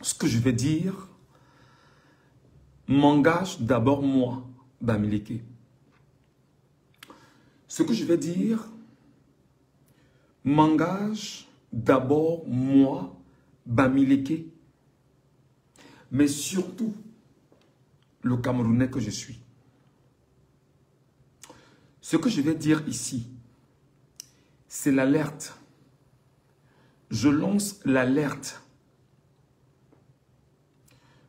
Ce que je vais dire m'engage d'abord moi, Bamileke. Ce que je vais dire m'engage d'abord moi, Bamileke, mais surtout le Camerounais que je suis. Ce que je vais dire ici, c'est l'alerte. Je lance l'alerte.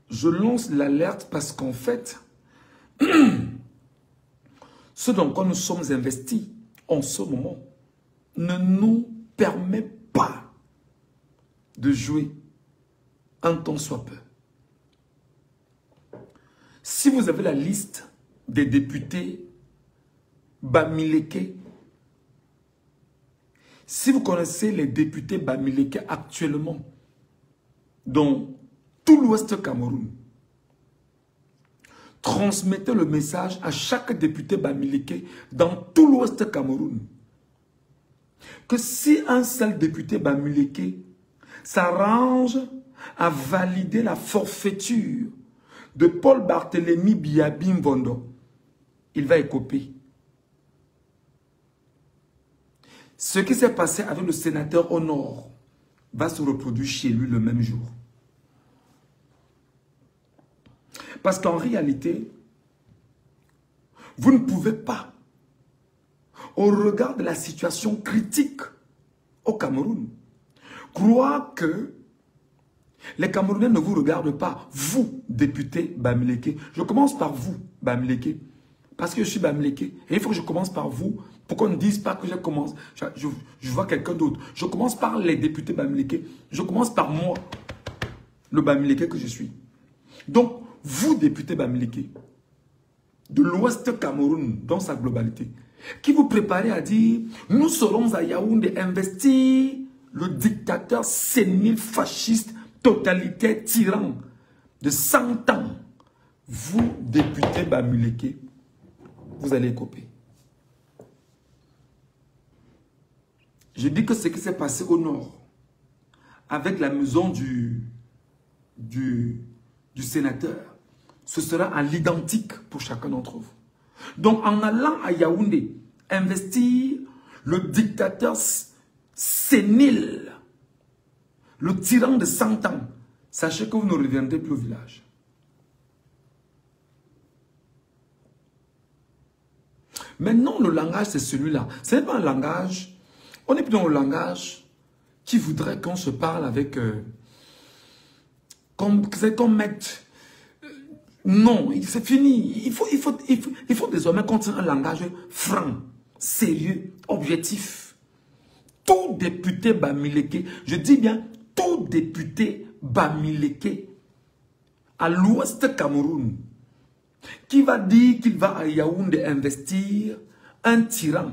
Je lance l'alerte parce qu'en fait, ce dans quoi nous sommes investis en ce moment ne nous permet pas de jouer un tant soit peu. Si vous avez la liste des députés Bamileke, si vous connaissez les députés Bamileke actuellement dans tout l'ouest Cameroun, transmettez le message à chaque député Bamileke dans tout l'ouest Cameroun que si un seul député Bamileke s'arrange à valider la forfaiture de Paul Barthélémy Biabi Mvondo, il va écoper. Ce qui s'est passé avec le sénateur au nord va se reproduire chez lui le même jour. Parce qu'en réalité, vous ne pouvez pas, au regard de la situation critique au Cameroun, croire que les Camerounais ne vous regardent pas, vous, député Bamileke. Je commence par vous, Bamileke, parce que je suis Bamileke. Et il faut que je commence par vous, pour qu'on ne dise pas que je vois quelqu'un d'autre. Je commence par les députés Bamileke. Je commence par moi, le Bamileke que je suis. Donc, vous, députés Bamileke, de l'Ouest Cameroun, dans sa globalité, qui vous préparez à dire, nous serons à Yaoundé investir le dictateur sénile, fasciste, totalitaire, tyran de 100 ans. Vous, députés Bamileke, vous allez écoper. Je dis que ce qui s'est passé au nord, avec la maison du sénateur, ce sera à l'identique pour chacun d'entre vous. Donc, en allant à Yaoundé, investir le dictateur sénile, le tyran de 100 ans, sachez que vous ne reviendrez plus au village. Maintenant, le langage, c'est celui-là. Ce n'est pas un langage, on est plus dans le langage qui voudrait qu'on se parle avec... qu'on mette... non, c'est fini. Il faut désormais continuer un langage franc, sérieux, objectif. Tout député Bamileke, je dis bien tout député Bamileke à l'ouest Cameroun, qui va dire qu'il va à Yaoundé investir un tyran,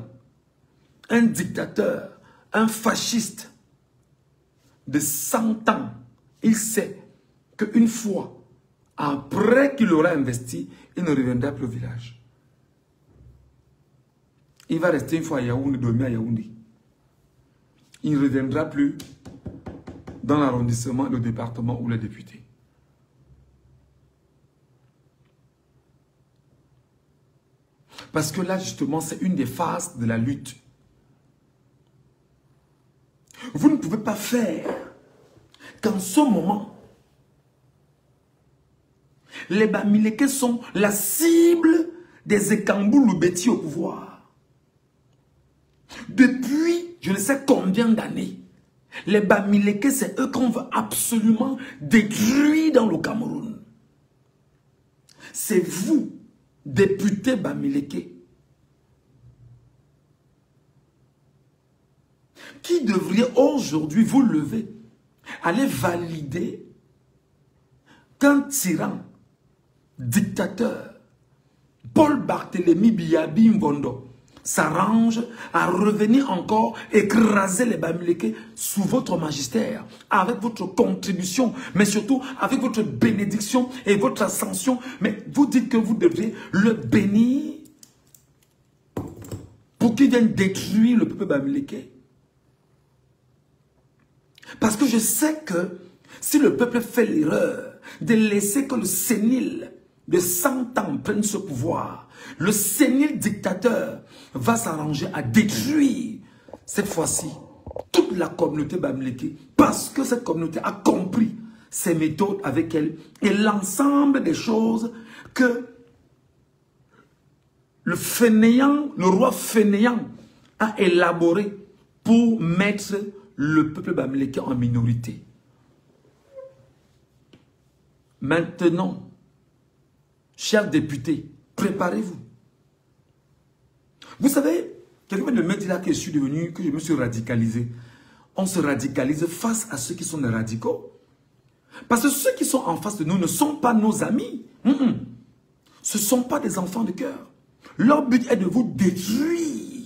un dictateur, un fasciste de 100 ans, il sait qu'une fois, après qu'il aura investi, il ne reviendra plus au village. Il va rester une fois à Yaoundé, dormir à Yaoundé. Il ne reviendra plus dans l'arrondissement, le département ou les députés. Parce que là, justement, c'est une des phases de la lutte. Vous ne pouvez pas faire qu'en ce moment, les Bamileke sont la cible des Ekambou Loubeti au pouvoir. Depuis je ne sais combien d'années, les Bamileke, c'est eux qu'on veut absolument détruire dans le Cameroun. C'est vous, députés Bamileke, qui devriez aujourd'hui vous lever, aller valider qu'un tyran, dictateur, Paul Barthélémy Biabi Mvondo, s'arrange à revenir encore écraser les Bamileke sous votre magistère, avec votre contribution, mais surtout avec votre bénédiction et votre ascension. Mais vous dites que vous devez le bénir pour qu'il vienne détruire le peuple Bamileke. Parce que je sais que Si le peuple fait l'erreur de laisser que le sénile de 100 ans prenne ce pouvoir, le sénile dictateur va s'arranger à détruire cette fois-ci toute la communauté Bamileke, parce que cette communauté a compris ses méthodes avec elle et l'ensemble des choses que le fainéant, le roi fainéant a élaboré pour mettre le peuple Bamileke en minorité. Maintenant, chers députés, préparez-vous. Vous savez, quelqu'un me dit là que je me suis radicalisé. On se radicalise face à ceux qui sont des radicaux. Parce que ceux qui sont en face de nous ne sont pas nos amis. Ce ne sont pas des enfants de cœur. Leur but est de vous détruire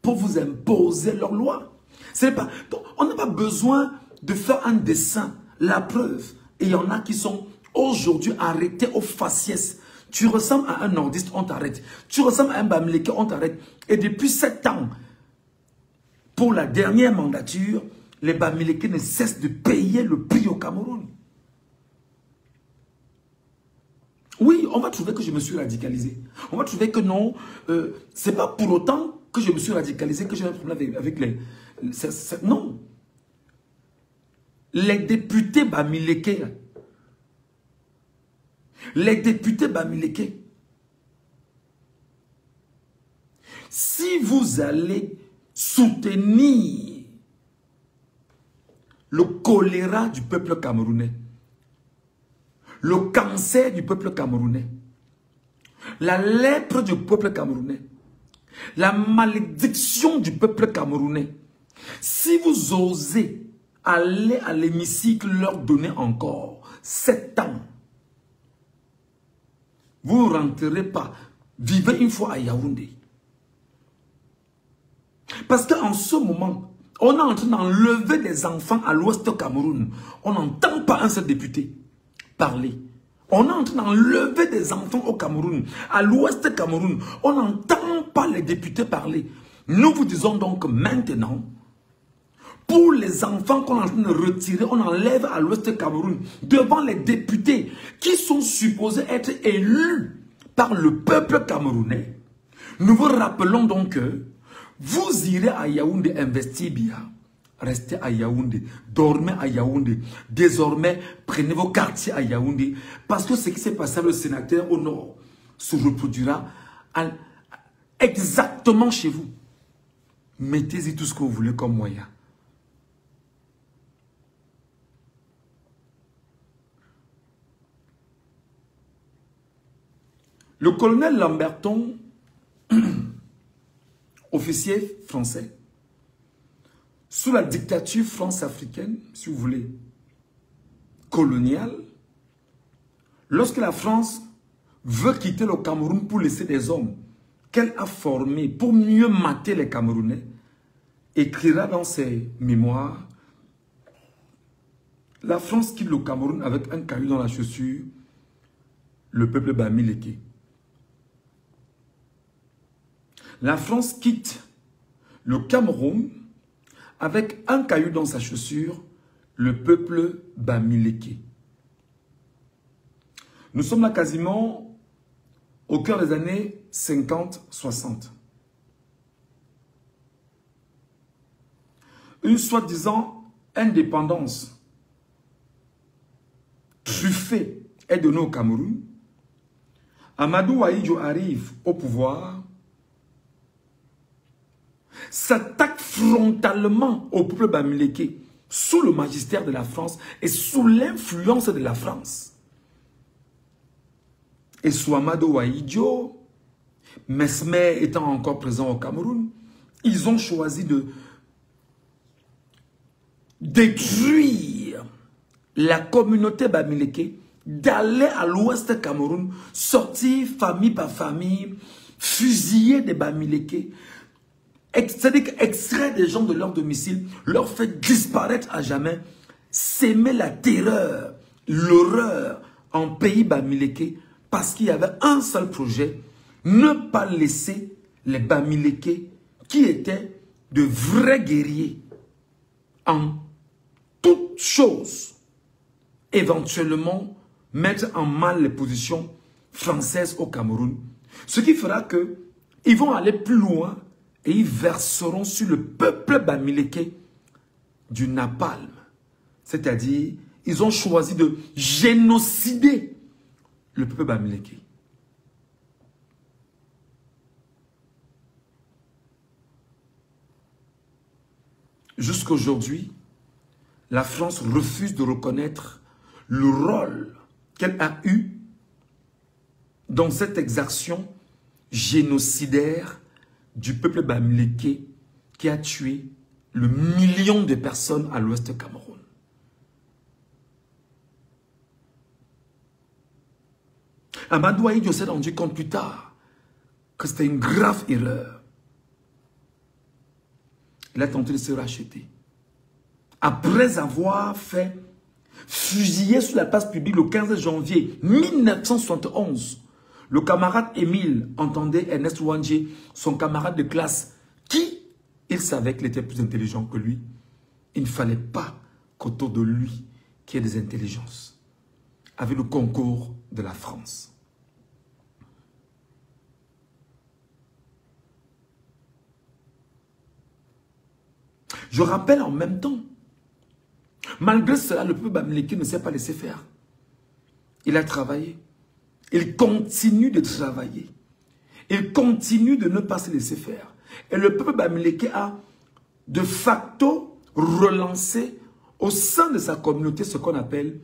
pour vous imposer leurs lois. Donc, on n'a pas besoin de faire un dessin, la preuve. Et il y en a qui sont aujourd'hui arrêtés au faciès. Tu ressembles à un nordiste, on t'arrête. Tu ressembles à un Bamileke, on t'arrête. Et depuis 7 ans, pour la dernière mandature, les Bamileke ne cessent de payer le prix au Cameroun. Oui, on va trouver que je me suis radicalisé. On va trouver que non, c'est pas pour autant que je me suis radicalisé, que j'ai un problème avec les... non. Les députés Bamileke, si vous allez soutenir le choléra du peuple camerounais, le cancer du peuple camerounais, la lèpre du peuple camerounais, la malédiction du peuple camerounais, si vous osez aller à l'hémicycle leur donner encore 7 ans, vous ne rentrerez pas. Vivez une fois à Yaoundé. Parce qu'en ce moment, on est en train d'enlever des enfants à l'ouest du Cameroun. On n'entend pas un seul député parler. On est en train d'enlever des enfants au Cameroun. À l'ouest du Cameroun, on n'entend pas les députés parler. Nous vous disons donc maintenant, pour les enfants qu'on est en train de retirer, on enlève à l'ouest du Cameroun, devant les députés qui sont supposés être élus par le peuple camerounais. Nous vous rappelons donc que vous irez à Yaoundé investir bien. Restez à Yaoundé, dormez à Yaoundé. Désormais, prenez vos quartiers à Yaoundé. Parce que ce qui s'est passé avec le sénateur au nord se reproduira exactement chez vous. Mettez-y tout ce que vous voulez comme moyen. Le colonel Lamberton, officier français, sous la dictature france-africaine, si vous voulez, coloniale, lorsque la France veut quitter le Cameroun pour laisser des hommes qu'elle a formés pour mieux mater les Camerounais, écrira dans ses mémoires, la France quitte le Cameroun avec un caillou dans la chaussure, le peuple Bamileke. La France quitte le Cameroun avec un caillou dans sa chaussure, le peuple Bamileke. Nous sommes là quasiment au cœur des années 50-60. Une soi-disant indépendance truffée est donnée au Cameroun. Amadou Waïdjo arrive au pouvoir, s'attaque frontalement au peuple Bamileke sous le magistère de la France et sous l'influence de la France. Et sous Amadou Waïdjo, Mesmer étant encore présent au Cameroun, ils ont choisi de détruire la communauté Bamileke, d'aller à l'ouest du Cameroun, sortir famille par famille, fusiller des Bamileke, c'est-à-dire extraire des gens de leur domicile, leur faire disparaître à jamais, s'aimer la terreur, l'horreur en pays Bamileke, parce qu'il y avait un seul projet, ne pas laisser les Bamileke, qui étaient de vrais guerriers en toutes choses, éventuellement mettre en mal les positions françaises au Cameroun. Ce qui fera que ils vont aller plus loin et ils verseront sur le peuple bamiléké du napalm. C'est-à-dire, ils ont choisi de génocider le peuple bamiléké. Jusqu'à aujourd'hui, la France refuse de reconnaître le rôle qu'elle a eu dans cette exaction génocidaire du peuple bamiléké qui a tué le million de personnes à l'ouest du Cameroun. Amadou Aïdjo s'est rendu compte plus tard que c'était une grave erreur. Il a tenté de se racheter. Après avoir fait fusiller sur la place publique le 15 janvier 1971, le camarade Émile entendait Ernest Ouandjé, son camarade de classe, qui, il savait qu'il était plus intelligent que lui. Il ne fallait pas qu'autour de lui, qu'il y ait des intelligences, avec le concours de la France. Je rappelle en même temps, malgré cela, le peuple bamiléké ne s'est pas laissé faire. Il a travaillé. Il continue de travailler. Il continue de ne pas se laisser faire. Et le peuple bamiléké a de facto relancé au sein de sa communauté ce qu'on appelle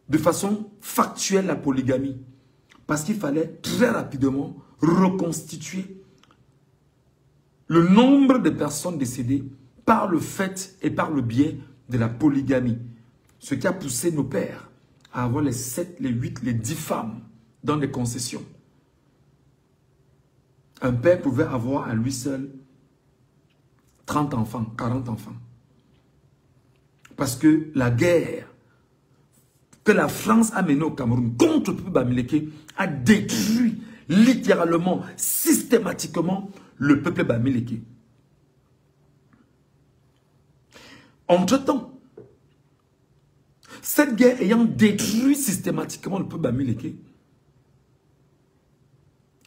de façon factuelle la polygamie. Parce qu'il fallait très rapidement reconstituer le nombre de personnes décédées par le fait et par le biais de la polygamie. Ce qui a poussé nos pères à avoir les 7, les 8, les 10 femmes dans les concessions. Un père pouvait avoir à lui seul 30 enfants, 40 enfants. Parce que la guerre que la France a menée au Cameroun contre le peuple bamiléké a détruit littéralement, systématiquement le peuple bamiléké. Entre-temps, cette guerre ayant détruit systématiquement le peuple bamiléké,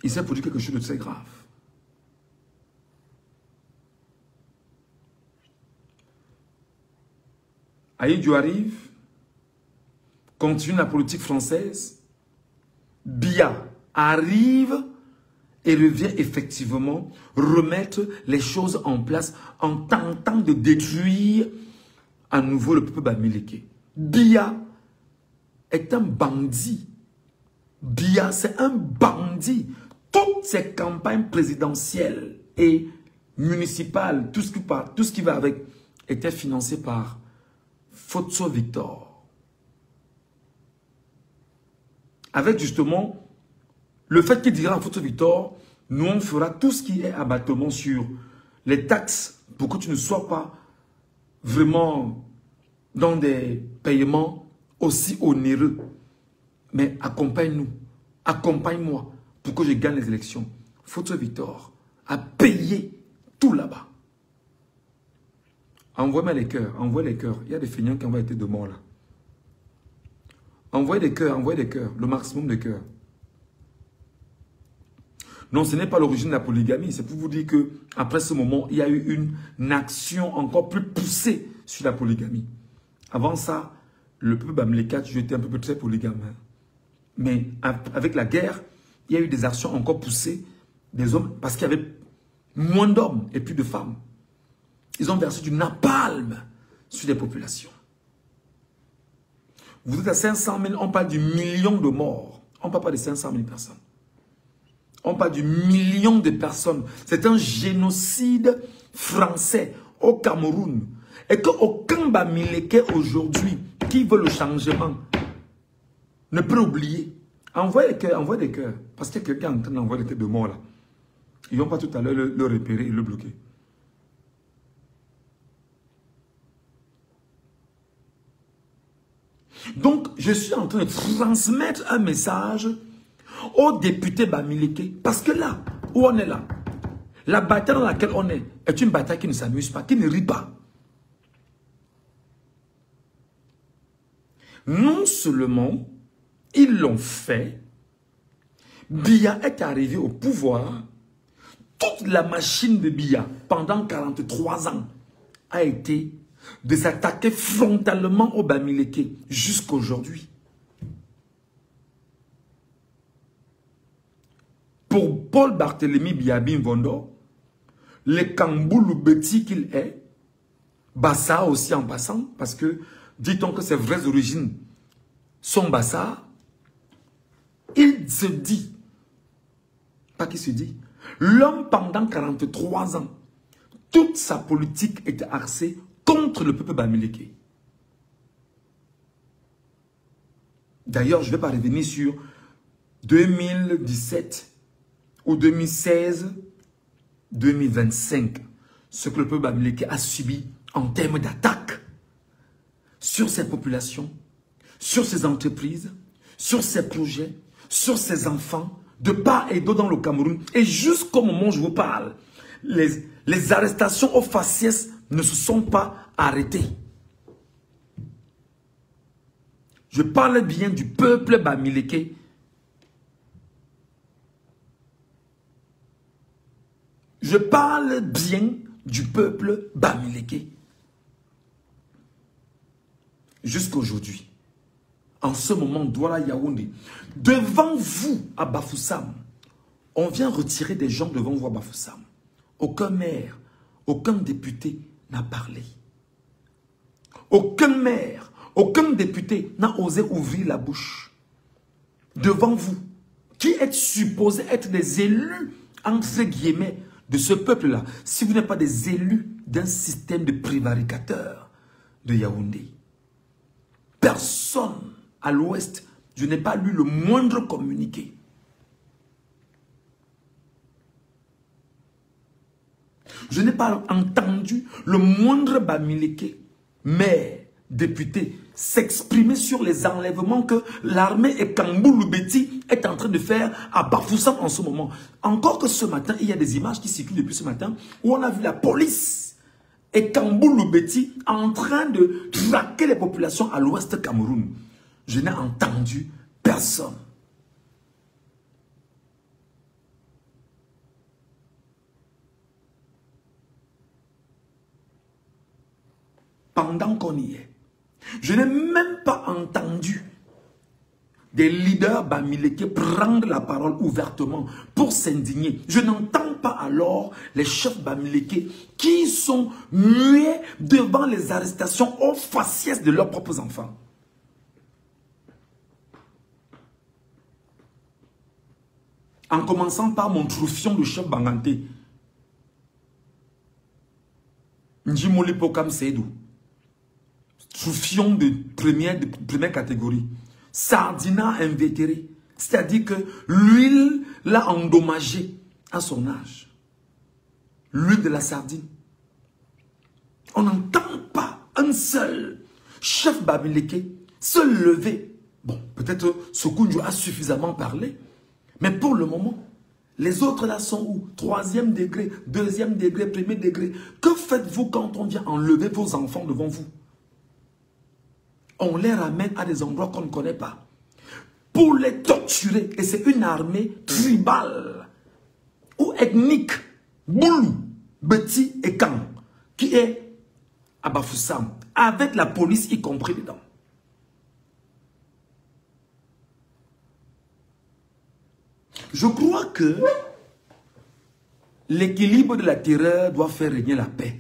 il s'est produit quelque chose de très grave. Aïdjo arrive, continue la politique française, Biya arrive et revient effectivement remettre les choses en place en tentant de détruire à nouveau le peuple bamiléké. Biya est un bandit. Biya, c'est un bandit. Toutes ces campagnes présidentielles et municipales, tout ce qui va avec, était financé par Fotso Victor. Avec justement le fait qu'il dira à Fotso Victor, nous on fera tout ce qui est abattement sur les taxes pour que tu ne sois pas vraiment dans des paiements aussi onéreux. Mais accompagne-nous, accompagne-moi pour que je gagne les élections. Fotso Victor a payé tout là-bas. Envoie-moi les cœurs, envoie les cœurs. Il y a des feignants qui envoient été de mort là. Envoyez des cœurs, le maximum de cœurs. Non, ce n'est pas l'origine de la polygamie. C'est pour vous dire que après ce moment, il y a eu une action encore plus poussée sur la polygamie. Avant ça, le peuple bamiléké était un peuple très polygame. Mais avec la guerre, il y a eu des actions encore poussées des hommes parce qu'il y avait moins d'hommes et plus de femmes. Ils ont versé du napalm sur les populations. Vous êtes à 500 000, on parle du million de morts. On ne parle pas de 500 000 personnes. On parle du million de personnes. C'est un génocide français au Cameroun. Et qu'aucun bamiléké aujourd'hui qui veut le changement ne peut oublier. Envoie des cœurs. Parce qu'il y a quelqu'un en train d'envoyer des têtes de mort là. Ils ne vont pas tout à l'heure le repérer et le bloquer. Donc, je suis en train de transmettre un message aux députés bamiléké. Parce que là, où on est là, la bataille dans laquelle on est une bataille qui ne s'amuse pas, qui ne rit pas. Non seulement ils l'ont fait, Biya est arrivé au pouvoir, toute la machine de Biya pendant 43 ans a été de s'attaquer frontalement au Bamileke jusqu'à aujourd'hui. Pour Paul Barthélemy Biya Mvondo, le Kamboulou Beti qu'il est, Bassa aussi en passant, parce que dit-on que ses vraies origines sont Bassa, il se dit, pas qu'il se dit, l'homme pendant 43 ans, toute sa politique était axée contre le peuple Bamileke. D'ailleurs, je ne vais pas revenir sur 2017 ou 2016, 2025, ce que le peuple Bamileke a subi en termes d'attaque sur ses populations, sur ses entreprises, sur ses projets, sur ses enfants, de part et d'autre dans le Cameroun. Et jusqu'au moment où je vous parle, les arrestations aux faciès ne se sont pas arrêtées. Je parle bien du peuple Bamileke. Je parle bien du peuple Bamileke. Jusqu'à aujourd'hui. En ce moment, Douala Yaoundé, devant vous à Bafoussam, on vient retirer des gens devant vous à Bafoussam. Aucun maire, aucun député n'a parlé. Aucun maire, aucun député n'a osé ouvrir la bouche. Devant vous, qui êtes supposés être des élus, entre guillemets, de ce peuple-là, si vous n'êtes pas des élus d'un système de prévaricateurs de Yaoundé. Personne à l'ouest, je n'ai pas lu le moindre communiqué. Je n'ai pas entendu le moindre Bamileke, maire, député, s'exprimer sur les enlèvements que l'armée et Kamboulou Beti est en train de faire à Bafoussam en ce moment. Encore que ce matin, il y a des images qui circulent depuis ce matin où on a vu la police et Kamboulou Beti en train de traquer les populations à l'ouest Cameroun. Je n'ai entendu personne. Pendant qu'on y est, je n'ai même pas entendu des leaders Bamileke prendre la parole ouvertement pour s'indigner. Je n'entends pas alors les chefs Bamileke qui sont muets devant les arrestations aux faciès de leurs propres enfants. En commençant par mon troufion de chef Banganté, Njimoli Pokam Seydou. Troufion de première catégorie. Sardina invétéré. C'est-à-dire que l'huile l'a endommagé à son âge. L'huile de la sardine. On n'entend pas un seul chef Bamileke se lever. Bon, peut-être Sokounjo a suffisamment parlé. Mais pour le moment, les autres là sont où? 3e degré, 2e degré, 1er degré. Que faites-vous quand on vient enlever vos enfants devant vous? On les ramène à des endroits qu'on ne connaît pas. Pour les torturer. Et c'est une armée tribale ou ethnique. Boulou, Beti et Kan. Qui est à Bafoussam. Avec la police y compris dedans. Je crois que l'équilibre de la terreur doit faire régner la paix.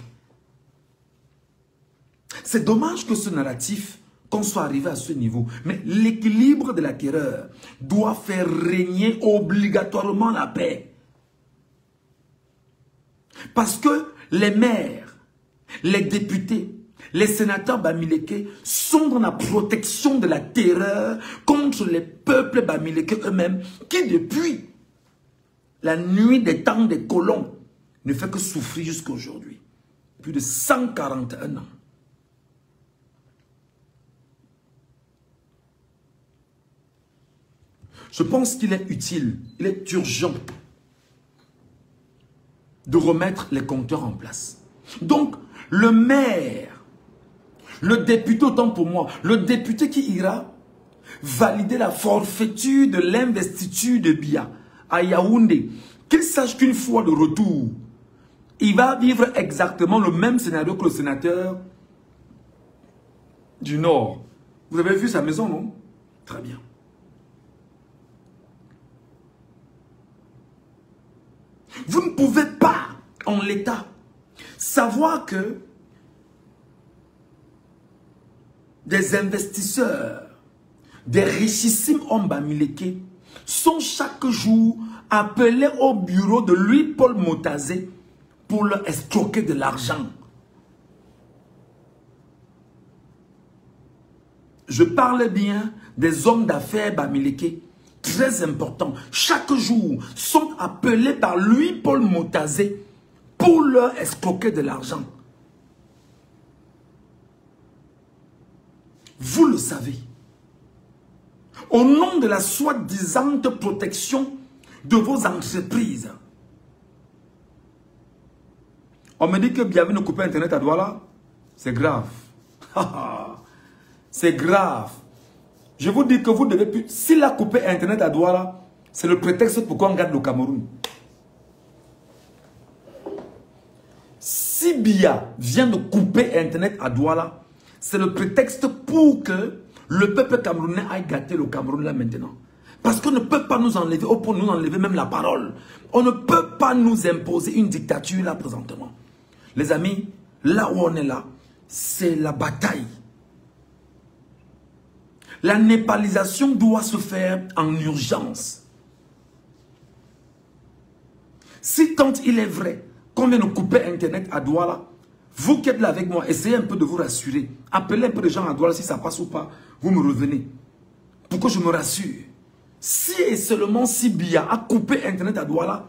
C'est dommage que ce narratif, qu'on soit arrivé à ce niveau, mais l'équilibre de la terreur doit faire régner obligatoirement la paix. Parce que les maires, les députés, les sénateurs Bamileke sont dans la protection de la terreur contre les peuples Bamileke eux-mêmes qui depuis la nuit des temps des colons ne fait que souffrir jusqu'à aujourd'hui. Plus de 141 ans. Je pense qu'il est utile, il est urgent de remettre les compteurs en place. Donc, le maire, Le député, autant pour moi, le député qui ira valider la forfaiture de l'investiture de Biya à Yaoundé, qu'il sache qu'une fois de retour, il va vivre exactement le même scénario que le sénateur du Nord. Vous avez vu sa maison, non? Très bien. Vous ne pouvez pas, en l'état, savoir que des investisseurs, des richissimes hommes bamileke sont chaque jour appelés au bureau de Louis-Paul Motazé pour leur escroquer de l'argent. Je parle bien des hommes d'affaires bamileke, très importants. Chaque jour, sont appelés par Louis-Paul Motazé pour leur escroquer de l'argent. Vous le savez. Au nom de la soi-disant protection de vos entreprises. On me dit que Bienvenue couper Internet à Douala. C'est grave. C'est grave. Je vous dis que vous devez plus... S'il a coupé Internet à Douala, c'est le prétexte pour qu'on garde le Cameroun. Si Biya vient de couper Internet à Douala, c'est le prétexte pour que le peuple camerounais aille gâter le Cameroun là maintenant. Parce qu'on ne peut pas nous enlever, ou pour nous enlever même la parole. On ne peut pas nous imposer une dictature là présentement. Les amis, là où on est là, c'est la bataille. La népalisation doit se faire en urgence. Si quand il est vrai qu'on vient de couper Internet à Douala, vous qui êtes là avec moi, essayez un peu de vous rassurer. Appelez un peu de gens à Douala si ça passe ou pas. Vous me revenez. Pour que je me rassure. Si et seulement si Biya a coupé Internet à Douala,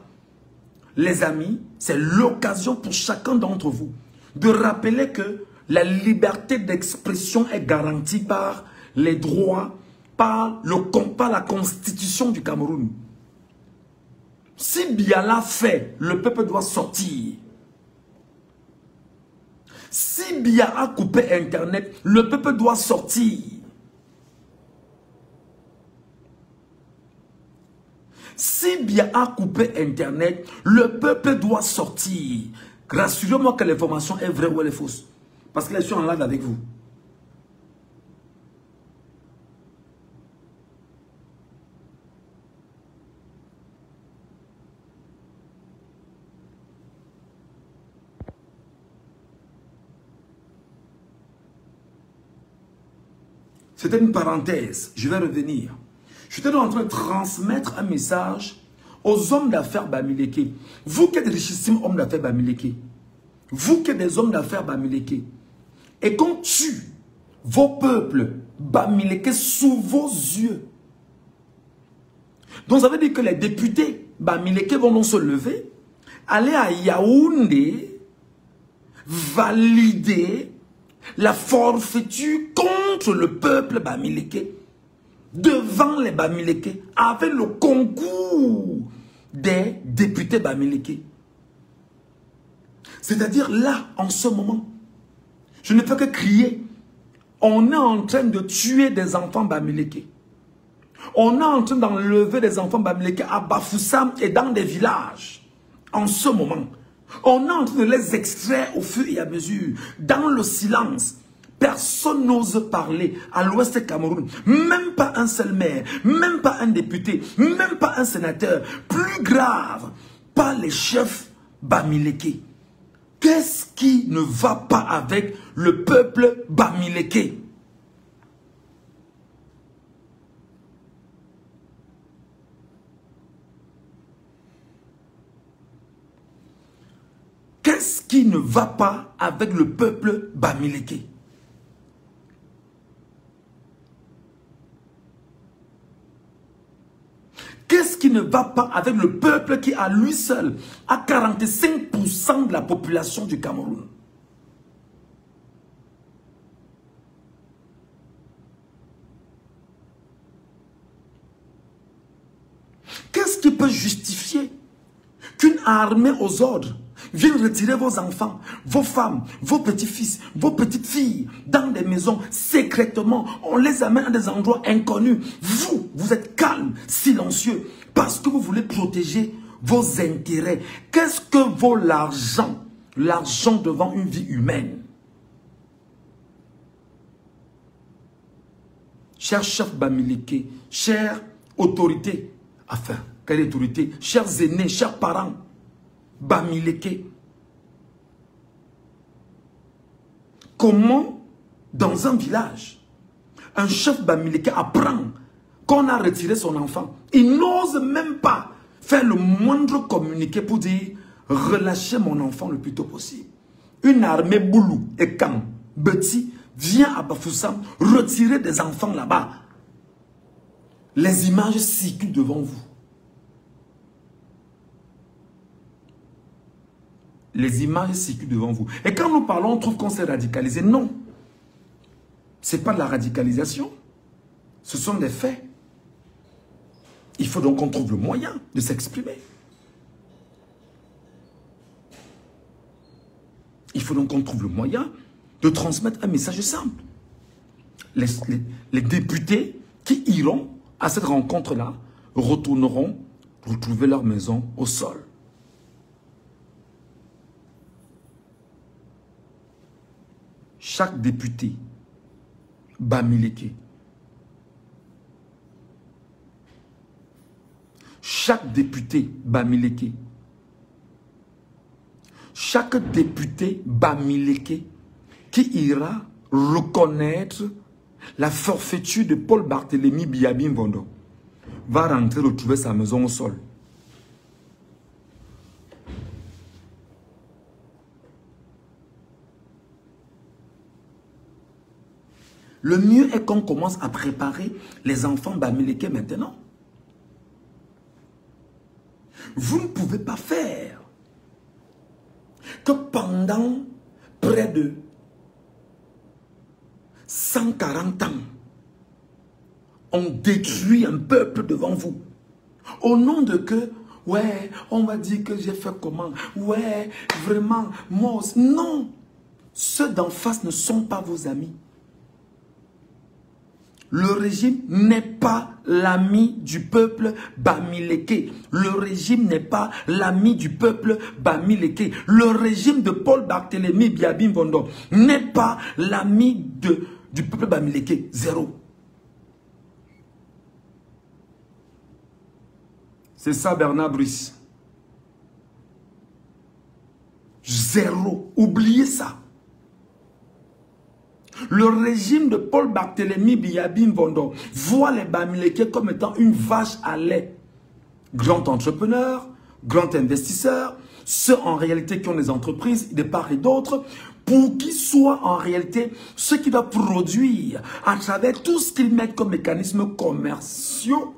les amis, c'est l'occasion pour chacun d'entre vous de rappeler que la liberté d'expression est garantie par les droits, par la constitution du Cameroun. Si Biya l'a fait, le peuple doit sortir. Si Biya a coupé Internet, le peuple doit sortir. Si Biya a coupé Internet, le peuple doit sortir. Rassurez-moi que l'information est vraie ou elle est fausse. Parce que là, je suis en live avec vous. C'était une parenthèse, je vais revenir. J'étais en train de transmettre un message aux hommes d'affaires bamileke. Vous qui êtes des richissimes hommes d'affaires bamileke, vous qui êtes des hommes d'affaires bamileke, et qu'on tue vos peuples bamileke sous vos yeux. Donc ça veut dire que les députés bamileke vont donc se lever, aller à Yaoundé, valider la forfaiture contre le peuple bamileke, devant les bamileke, avec le concours des députés bamileke. C'est-à-dire là, en ce moment, je ne peux que crier, on est en train de tuer des enfants bamileke. On est en train d'enlever des enfants bamileke à Bafoussam et dans des villages. En ce moment, on est en train de les extraire au fur et à mesure, dans le silence. Personne n'ose parler à l'ouest Cameroun. Même pas un seul maire, même pas un député, même pas un sénateur. Plus grave, pas les chefs bamileke. Qu'est-ce qui ne va pas avec le peuple bamileke? Qu'est-ce qui ne va pas avec le peuple bamileke? Qu'est-ce qui ne va pas avec le peuple qui, à lui seul, a 45% de la population du Cameroun? Qu'est-ce qui peut justifier qu'une armée aux ordres viennent retirer vos enfants, vos femmes, vos petits-fils, vos petites-filles dans des maisons secrètement. On les amène à des endroits inconnus. Vous, vous êtes calme, silencieux, parce que vous voulez protéger vos intérêts. Qu'est-ce que vaut l'argent? L'argent devant une vie humaine. Chers chefs Bamileke, chères autorités, enfin, quelle autorité? Chers aînés, chers parents, Bamileke. Comment, dans un village, un chef Bamileke apprend qu'on a retiré son enfant? Il n'ose même pas faire le moindre communiqué pour dire « relâchez mon enfant le plus tôt possible ». Une armée Boulou et Kam, Beti, vient à Bafoussam retirer des enfants là-bas. Les images circulent devant vous. Les images circulent devant vous. Et quand nous parlons, on trouve qu'on s'est radicalisé. Non. Ce n'est pas de la radicalisation. Ce sont des faits. Il faut donc qu'on trouve le moyen de s'exprimer. Il faut donc qu'on trouve le moyen de transmettre un message simple. Les députés qui iront à cette rencontre-là retourneront retrouver leur maison au sol. Chaque député Bamileke, chaque député Bamileke, chaque député Bamileke qui ira reconnaître la forfaiture de Paul Barthélémy Biabim Vondo va rentrer retrouver sa maison au sol. Le mieux est qu'on commence à préparer les enfants Bamileke maintenant. Vous ne pouvez pas faire que pendant près de 140 ans, on détruit un peuple devant vous. Au nom de que, ouais, on va dire que j'ai fait comment? Ouais, vraiment, moi aussi. Non, ceux d'en face ne sont pas vos amis. Le régime n'est pas l'ami du peuple Bamileke. Le régime n'est pas l'ami du peuple Bamileke. Le régime de Paul Barthélémy Biabim Vondo n'est pas l'ami du peuple Bamileke. Zéro. C'est ça Bernard Brice. Zéro. Oubliez ça. Le régime de Paul Barthélémy Biabim Vondo voit les Bamileke comme étant une vache à lait. Grand entrepreneur, grand investisseur, ceux en réalité qui ont des entreprises de part et d'autre, pour qu'ils soient en réalité ceux qui doivent produire à travers tout ce qu'ils mettent comme mécanismes commerciaux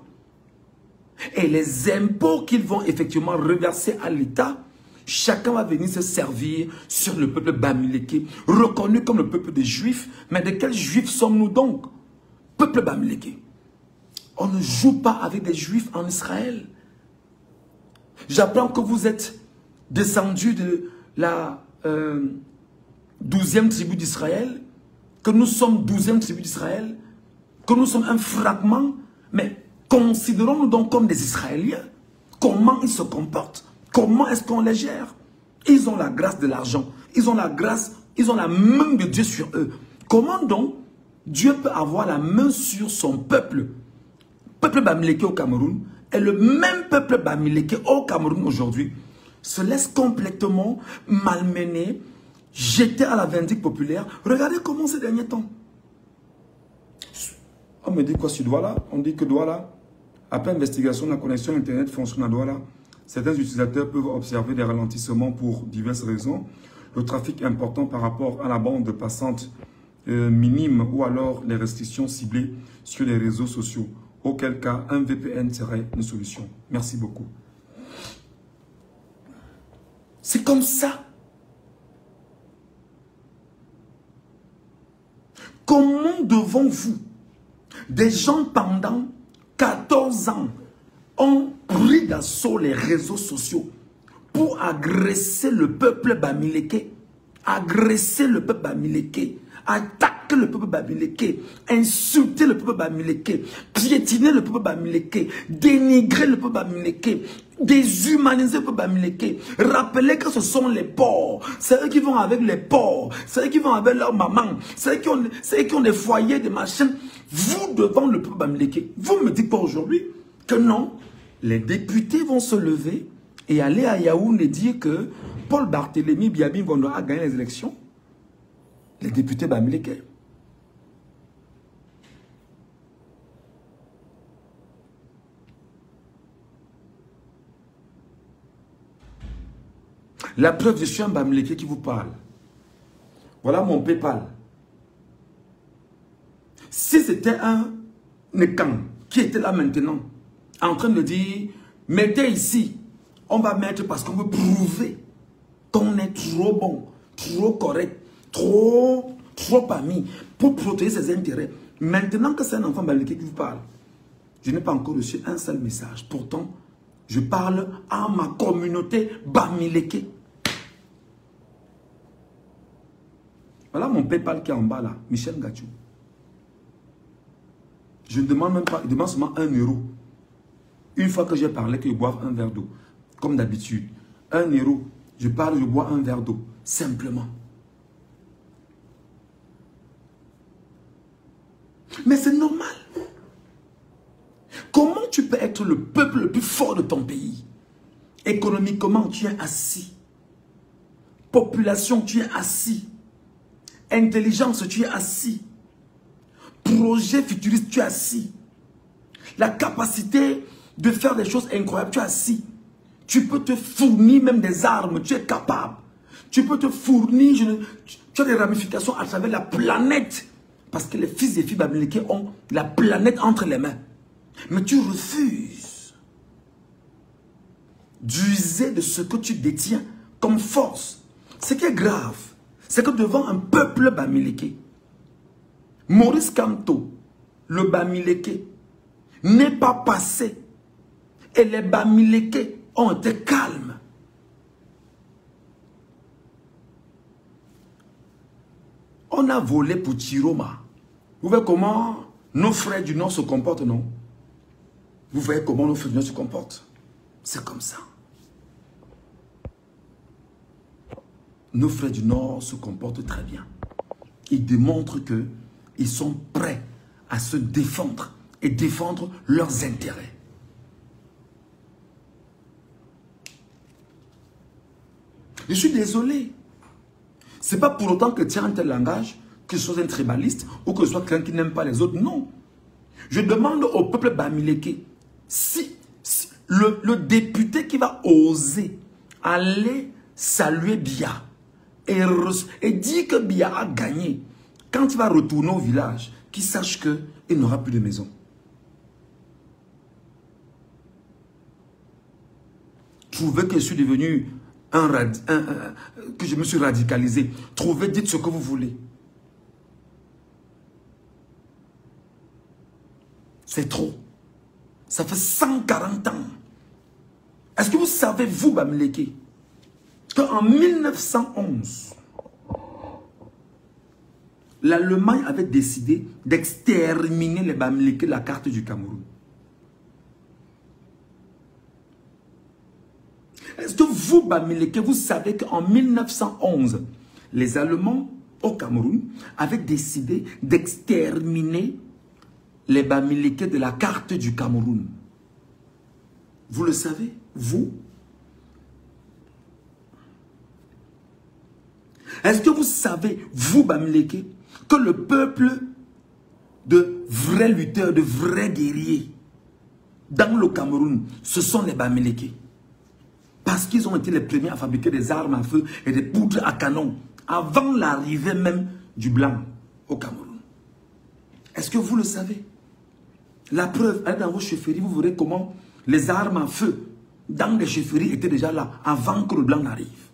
et les impôts qu'ils vont effectivement reverser à l'État. Chacun va venir se servir sur le peuple Bamileke, reconnu comme le peuple des Juifs. Mais de quels Juifs sommes-nous donc? Peuple Bamileke. On ne joue pas avec des Juifs en Israël. J'apprends que vous êtes descendus de la 12e tribu d'Israël, que nous sommes 12e tribu d'Israël, que nous sommes un fragment. Mais considérons-nous donc comme des Israéliens. Comment ils se comportent? Comment est-ce qu'on les gère? Ils ont la grâce de l'argent. Ils ont la grâce, ils ont la main de Dieu sur eux. Comment donc Dieu peut avoir la main sur son peuple? Peuple Bamileke au Cameroun et le même peuple Bamileke au Cameroun aujourd'hui se laisse complètement malmener, jeter à la vindicte populaire. Regardez comment ces derniers temps. On me dit quoi sur Douala? On dit que Douala, après investigation, la connexion Internet fonctionne à Douala. Certains utilisateurs peuvent observer des ralentissements pour diverses raisons. Le trafic important par rapport à la bande passante minime ou alors les restrictions ciblées sur les réseaux sociaux. Auquel cas, un VPN serait une solution. Merci beaucoup. C'est comme ça. Comment devons-vous, des gens pendant 14 ans, ont pris d'assaut les réseaux sociaux pour agresser le peuple bamileke, agresser le peuple bamileke, attaquer le peuple bamileke, insulter le peuple bamileke, piétiner le peuple bamileke, dénigrer le peuple bamileke, déshumaniser le peuple bamileke, rappeler que ce sont les porcs, c'est eux qui vont avec les porcs, c'est eux qui vont avec leur maman, c'est eux qui ont des foyers, des machins. Vous devant le peuple bamileke, vous me dites pas aujourd'hui que non, les députés vont se lever et aller à Yaoundé dire que Paul Barthélémy Biabi Bondoa a gagné les élections. Les députés bamileke. La preuve, je suis un bamileke qui vous parle. Voilà mon PayPal. Si c'était un Nekan qui était là maintenant, en train de dire, mettez ici, on va mettre parce qu'on veut prouver qu'on est trop bon, trop correct, trop ami pour protéger ses intérêts. Maintenant que c'est un enfant bamileke qui vous parle, je n'ai pas encore reçu un seul message. Pourtant, je parle à ma communauté bamileke. Voilà mon PayPal qui est en bas là, Michel Gatchou. Je ne demande même pas, je demande seulement 1 euro. Une fois que j'ai parlé, que je boive un verre d'eau. Comme d'habitude. 1 euro, je parle, je bois un verre d'eau. Simplement. Mais c'est normal. Comment tu peux être le peuple le plus fort de ton pays? Économiquement, tu es assis. Population, tu es assis. Intelligence, tu es assis. Projet futuriste, tu es assis. La capacité de faire des choses incroyables, tu es assis. Tu peux te fournir même des armes, tu es capable. Tu peux te fournir, tu as des ramifications à travers la planète. Parce que les fils et filles bamileke ont la planète entre les mains. Mais tu refuses d'user de ce que tu détiens comme force. Ce qui est grave, c'est que devant un peuple bamileke, Maurice Kamto, le bamileke, n'est pas passé. Et les bamileke ont été calmes. On a volé pour Chiroma. Vous voyez comment nos frères du Nord se comportent, non? Vous voyez comment nos frères du Nord se comportent? C'est comme ça. Nos frères du Nord se comportent très bien. Ils démontrent qu'ils sont prêts à se défendre et défendre leurs intérêts. Je suis désolé. Ce n'est pas pour autant que tu as un tel langage, que je sois un tribaliste ou que je sois quelqu'un qui n'aime pas les autres. Non. Je demande au peuple bamileke, si le député qui va oser aller saluer Biya et dire que Biya a gagné, quand il va retourner au village, qu'il sache qu'il n'aura plus de maison. Trouvez que je suis devenu que je me suis radicalisé. Trouvez, dites ce que vous voulez. C'est trop. Ça fait 140 ans. Est-ce que vous savez, vous, bamileke, qu'en 1911, l'Allemagne avait décidé d'exterminer les bamileke de la carte du Cameroun? Est-ce que vous, bamileke, vous savez qu'en 1911, les Allemands au Cameroun avaient décidé d'exterminer les bamileke de la carte du Cameroun? Vous le savez, vous? Est-ce que vous savez, vous, bamileke, que le peuple de vrais lutteurs, de vrais guerriers dans le Cameroun, ce sont les bamileke? Parce qu'ils ont été les premiers à fabriquer des armes à feu et des poudres à canon avant l'arrivée même du blanc au Cameroun. Est-ce que vous le savez? La preuve, allez dans vos chefferies, vous verrez comment les armes à feu dans les chefferies étaient déjà là avant que le blanc n'arrive.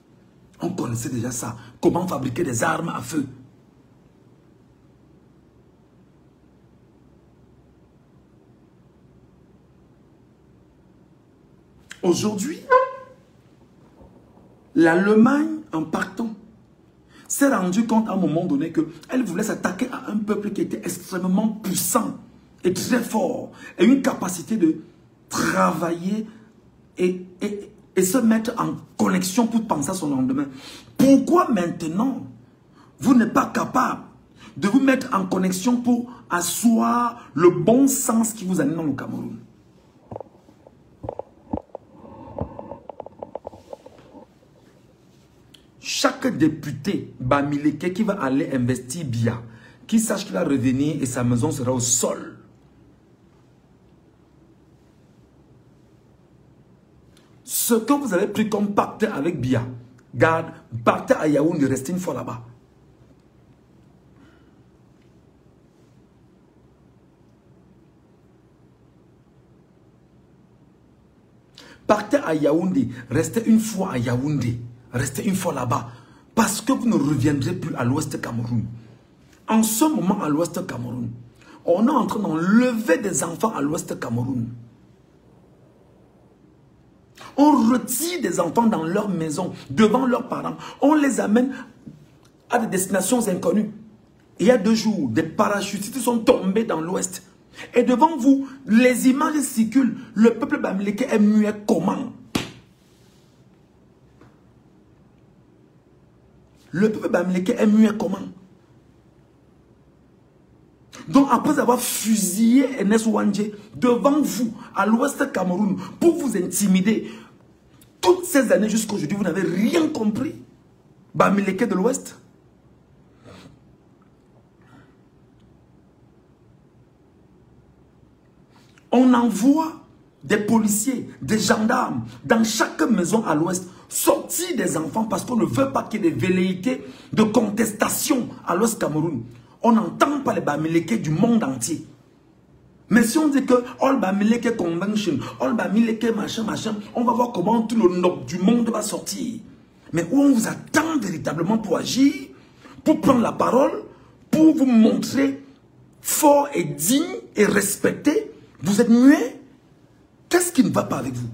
On connaissait déjà ça. Comment fabriquer des armes à feu. Aujourd'hui, l'Allemagne, en partant, s'est rendu compte à un moment donné qu'elle voulait s'attaquer à un peuple qui était extrêmement puissant et très fort, et une capacité de travailler et se mettre en connexion pour penser à son lendemain. Pourquoi maintenant, vous n'êtes pas capable de vous mettre en connexion pour asseoir le bon sens qui vous anime dans le Cameroun? Chaque député Bamileke qui va aller investir Bia, qui sache qu'il va revenir et sa maison sera au sol. Ce que vous avez pris comme pacte avec Bia, garde, partez à Yaoundé, restez une fois là-bas. Partez à Yaoundé, restez une fois à Yaoundé. Restez une fois là-bas. Parce que vous ne reviendrez plus à l'ouest Cameroun. En ce moment, à l'ouest Cameroun, on est en train d'enlever des enfants à l'ouest Cameroun. On retire des enfants dans leur maison, devant leurs parents. On les amène à des destinations inconnues. Il y a 2 jours, des parachutistes sont tombés dans l'ouest. Et devant vous, les images circulent. Le peuple bamileke est muet comment? Le peuple bamileke est muet comment? Donc après avoir fusillé Enes Wandje devant vous, à l'ouest Cameroun, pour vous intimider, toutes ces années jusqu'à aujourd'hui, vous n'avez rien compris. Bamileke de l'ouest. On envoie des policiers, des gendarmes dans chaque maison à l'ouest, sortir des enfants parce qu'on ne veut pas qu'il y ait des velléités de contestation à l'ouest Cameroun. On n'entend pas les Bamileke du monde entier. Mais si on dit que All Bamileke Convention, All Bamileke machin, machin, on va voir comment tout le nord du monde va sortir. Mais où on vous attend véritablement pour agir, pour prendre la parole, pour vous montrer fort et digne et respecté, vous êtes muet. Qu'est-ce qui ne va pas avec vous?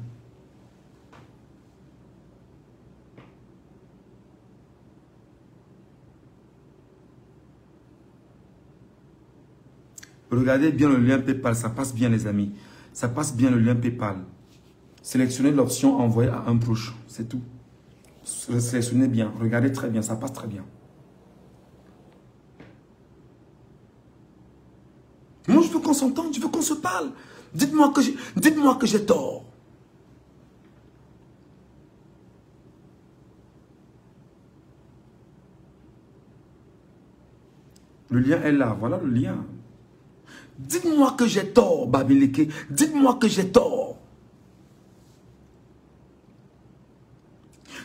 Regardez bien le lien PayPal, ça passe bien les amis. Ça passe bien le lien PayPal. Sélectionnez l'option envoyer à un proche, c'est tout. Sélectionnez bien, regardez très bien, ça passe très bien. Moi je veux qu'on s'entende, je veux qu'on se parle. Dites-moi que j'ai tort. Le lien est là, voilà le lien. Dites-moi que j'ai tort, Bamileke. Dites-moi que j'ai tort.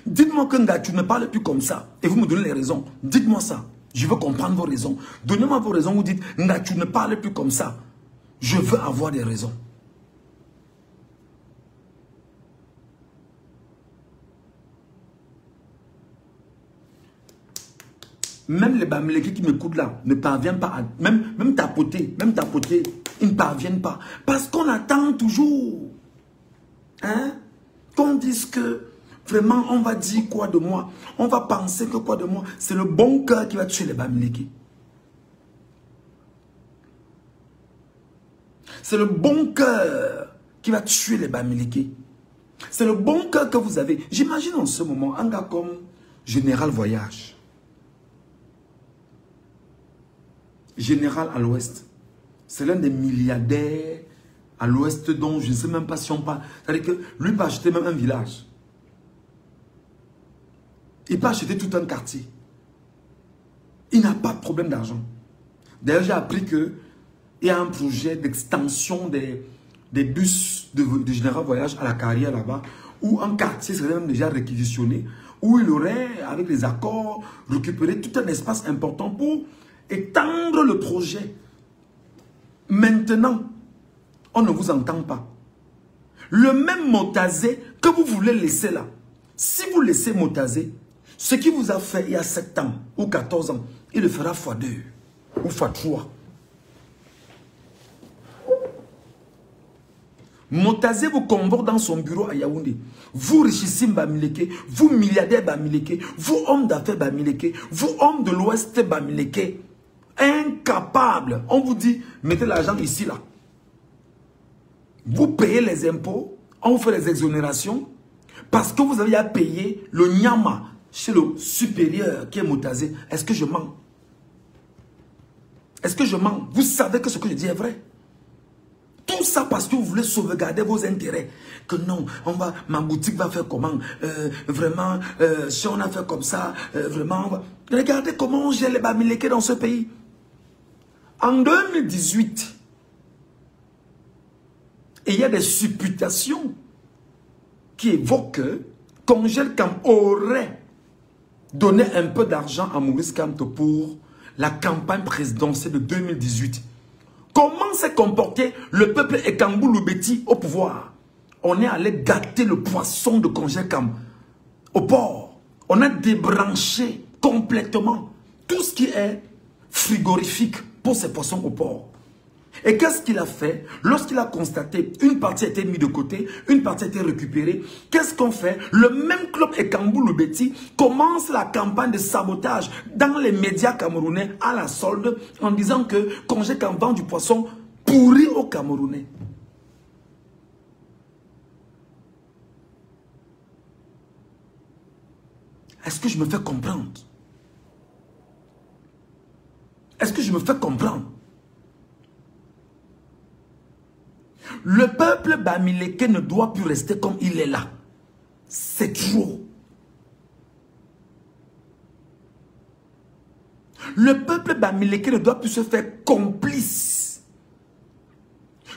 Dites-moi que Ngatou ne parle plus comme ça. Et vous me donnez les raisons. Dites-moi ça. Je veux comprendre vos raisons. Donnez-moi vos raisons. Vous dites Ngatou ne parle plus comme ça. Je veux avoir des raisons. Même les Bamileke qui m'écoutent là ne parviennent pas à... Même tapoter, ils ne parviennent pas. Parce qu'on attend toujours. Hein? Qu'on dise que vraiment on va dire quoi de moi. On va penser que quoi de moi. C'est le bon cœur qui va tuer les Bamileke. C'est le bon cœur qui va tuer les Bamileke. C'est le bon cœur que vous avez. J'imagine en ce moment un gars comme Général Voyage. Général à l'ouest. C'est l'un des milliardaires à l'ouest dont je ne sais même pas si on parle. C'est-à-dire que lui peut acheter même un village. Il peut acheter tout un quartier. Il n'a pas de problème d'argent. D'ailleurs, j'ai appris qu'il y a un projet d'extension des bus de Général Voyage à la carrière là-bas, où un quartier serait même déjà réquisitionné, où il aurait, avec les accords, récupéré tout un espace important pour étendre le projet. Maintenant, on ne vous entend pas. Le même Motazé que vous voulez laisser là, si vous laissez Motazé, ce qu'il vous a fait il y a 7 ans ou 14 ans, il le fera x2 ou x3. Motazé vous convoque dans son bureau à Yaoundé. Vous, richissime Bamileke, vous, milliardaire Bamileke, vous, homme d'affaires Bamileke, vous, homme de l'Ouest Bamileke, incapable. On vous dit, mettez l'argent ici, là. Vous payez les impôts, on vous fait les exonérations, parce que vous avez à payer le nyama chez le supérieur qui est Motazé. Est-ce que je mens? Est-ce que je mens? Vous savez que ce que je dis est vrai. Tout ça parce que vous voulez sauvegarder vos intérêts. Que non, ma boutique va faire comment? Vraiment, si on a fait comme ça, vraiment... Regardez comment on gère les Bamileke dans ce pays. En 2018, il y a des supputations qui évoquent que Congel Kam aurait donné un peu d'argent à Maurice Kamto pour la campagne présidentielle de 2018. Comment s'est comporté le peuple Ekambou Loubeti au pouvoir? On est allé gâter le poisson de Congel Kam au port. On a débranché complètement tout ce qui est frigorifique pour ces poissons au port. Et qu'est-ce qu'il a fait? Lorsqu'il a constaté une partie a été mise de côté, une partie a été récupérée, qu'est-ce qu'on fait? Le même club Ekambou Loubeti commence la campagne de sabotage dans les médias camerounais à la solde en disant que Congel Kam vend du poisson pourri aux Camerounais. Est-ce que je me fais comprendre? Est-ce que je me fais comprendre? Le peuple Bamileke ne doit plus rester comme il est là. C'est trop. Le peuple Bamileke ne doit plus se faire complice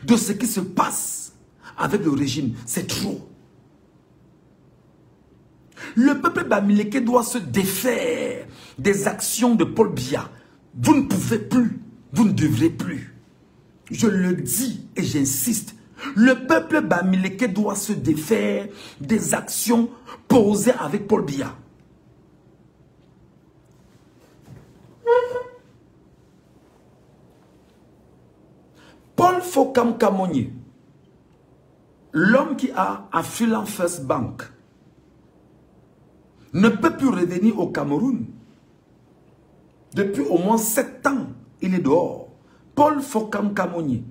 de ce qui se passe avec le régime. C'est trop. Le peuple Bamileke doit se défaire des actions de Paul Biya. Vous ne pouvez plus. Vous ne devrez plus. Je le dis et j'insiste. Le peuple Bamileke doit se défaire des actions posées avec Paul Biya. Paul Fokam Kamonier, l'homme qui a Affluent First Bank, ne peut plus revenir au Cameroun. Depuis au moins 7 ans, il est dehors. Paul Fokam Kamonier,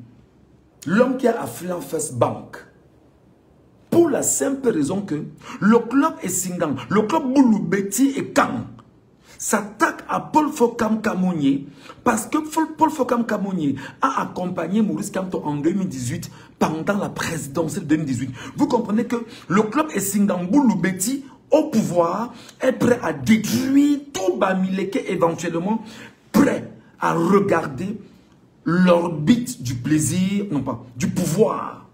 l'homme qui a Affluent First Bank, pour la simple raison que le club Essingang, le club Bouloubeti et Kang s'attaque à Paul Fokam Kamonier parce que Paul Fokam Kamonier a accompagné Maurice Kamto en 2018 pendant la présidentielle de 2018. Vous comprenez que le club Essingang Bouloubeti au pouvoir est prêt à détruire tout Bamileke éventuellement, prêt à regarder l'orbite du plaisir, non pas, du pouvoir.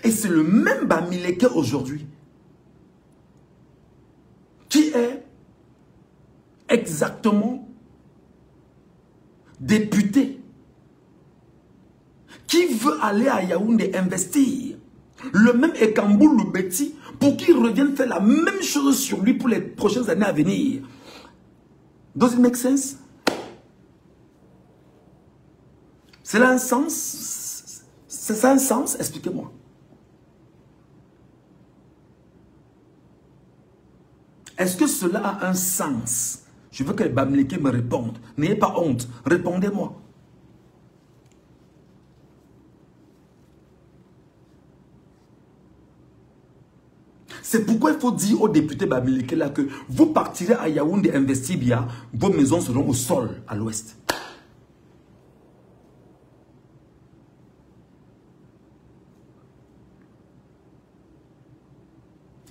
Et c'est le même Bamileke aujourd'hui qui est exactement député, qui veut aller à Yaoundé investir. Le même Ekambou Loubeti pour qu'il revienne faire la même chose sur lui pour les prochaines années à venir. Does it make sense? C'est là un sens? C'est ça un sens? Expliquez-moi. Est-ce que cela a un sens? Je veux que les Bamileke me répondent. N'ayez pas honte. Répondez-moi. C'est pourquoi il faut dire aux députés Bamileke là que vous partirez à Yaoundé investir bien, vos maisons seront au sol à l'ouest.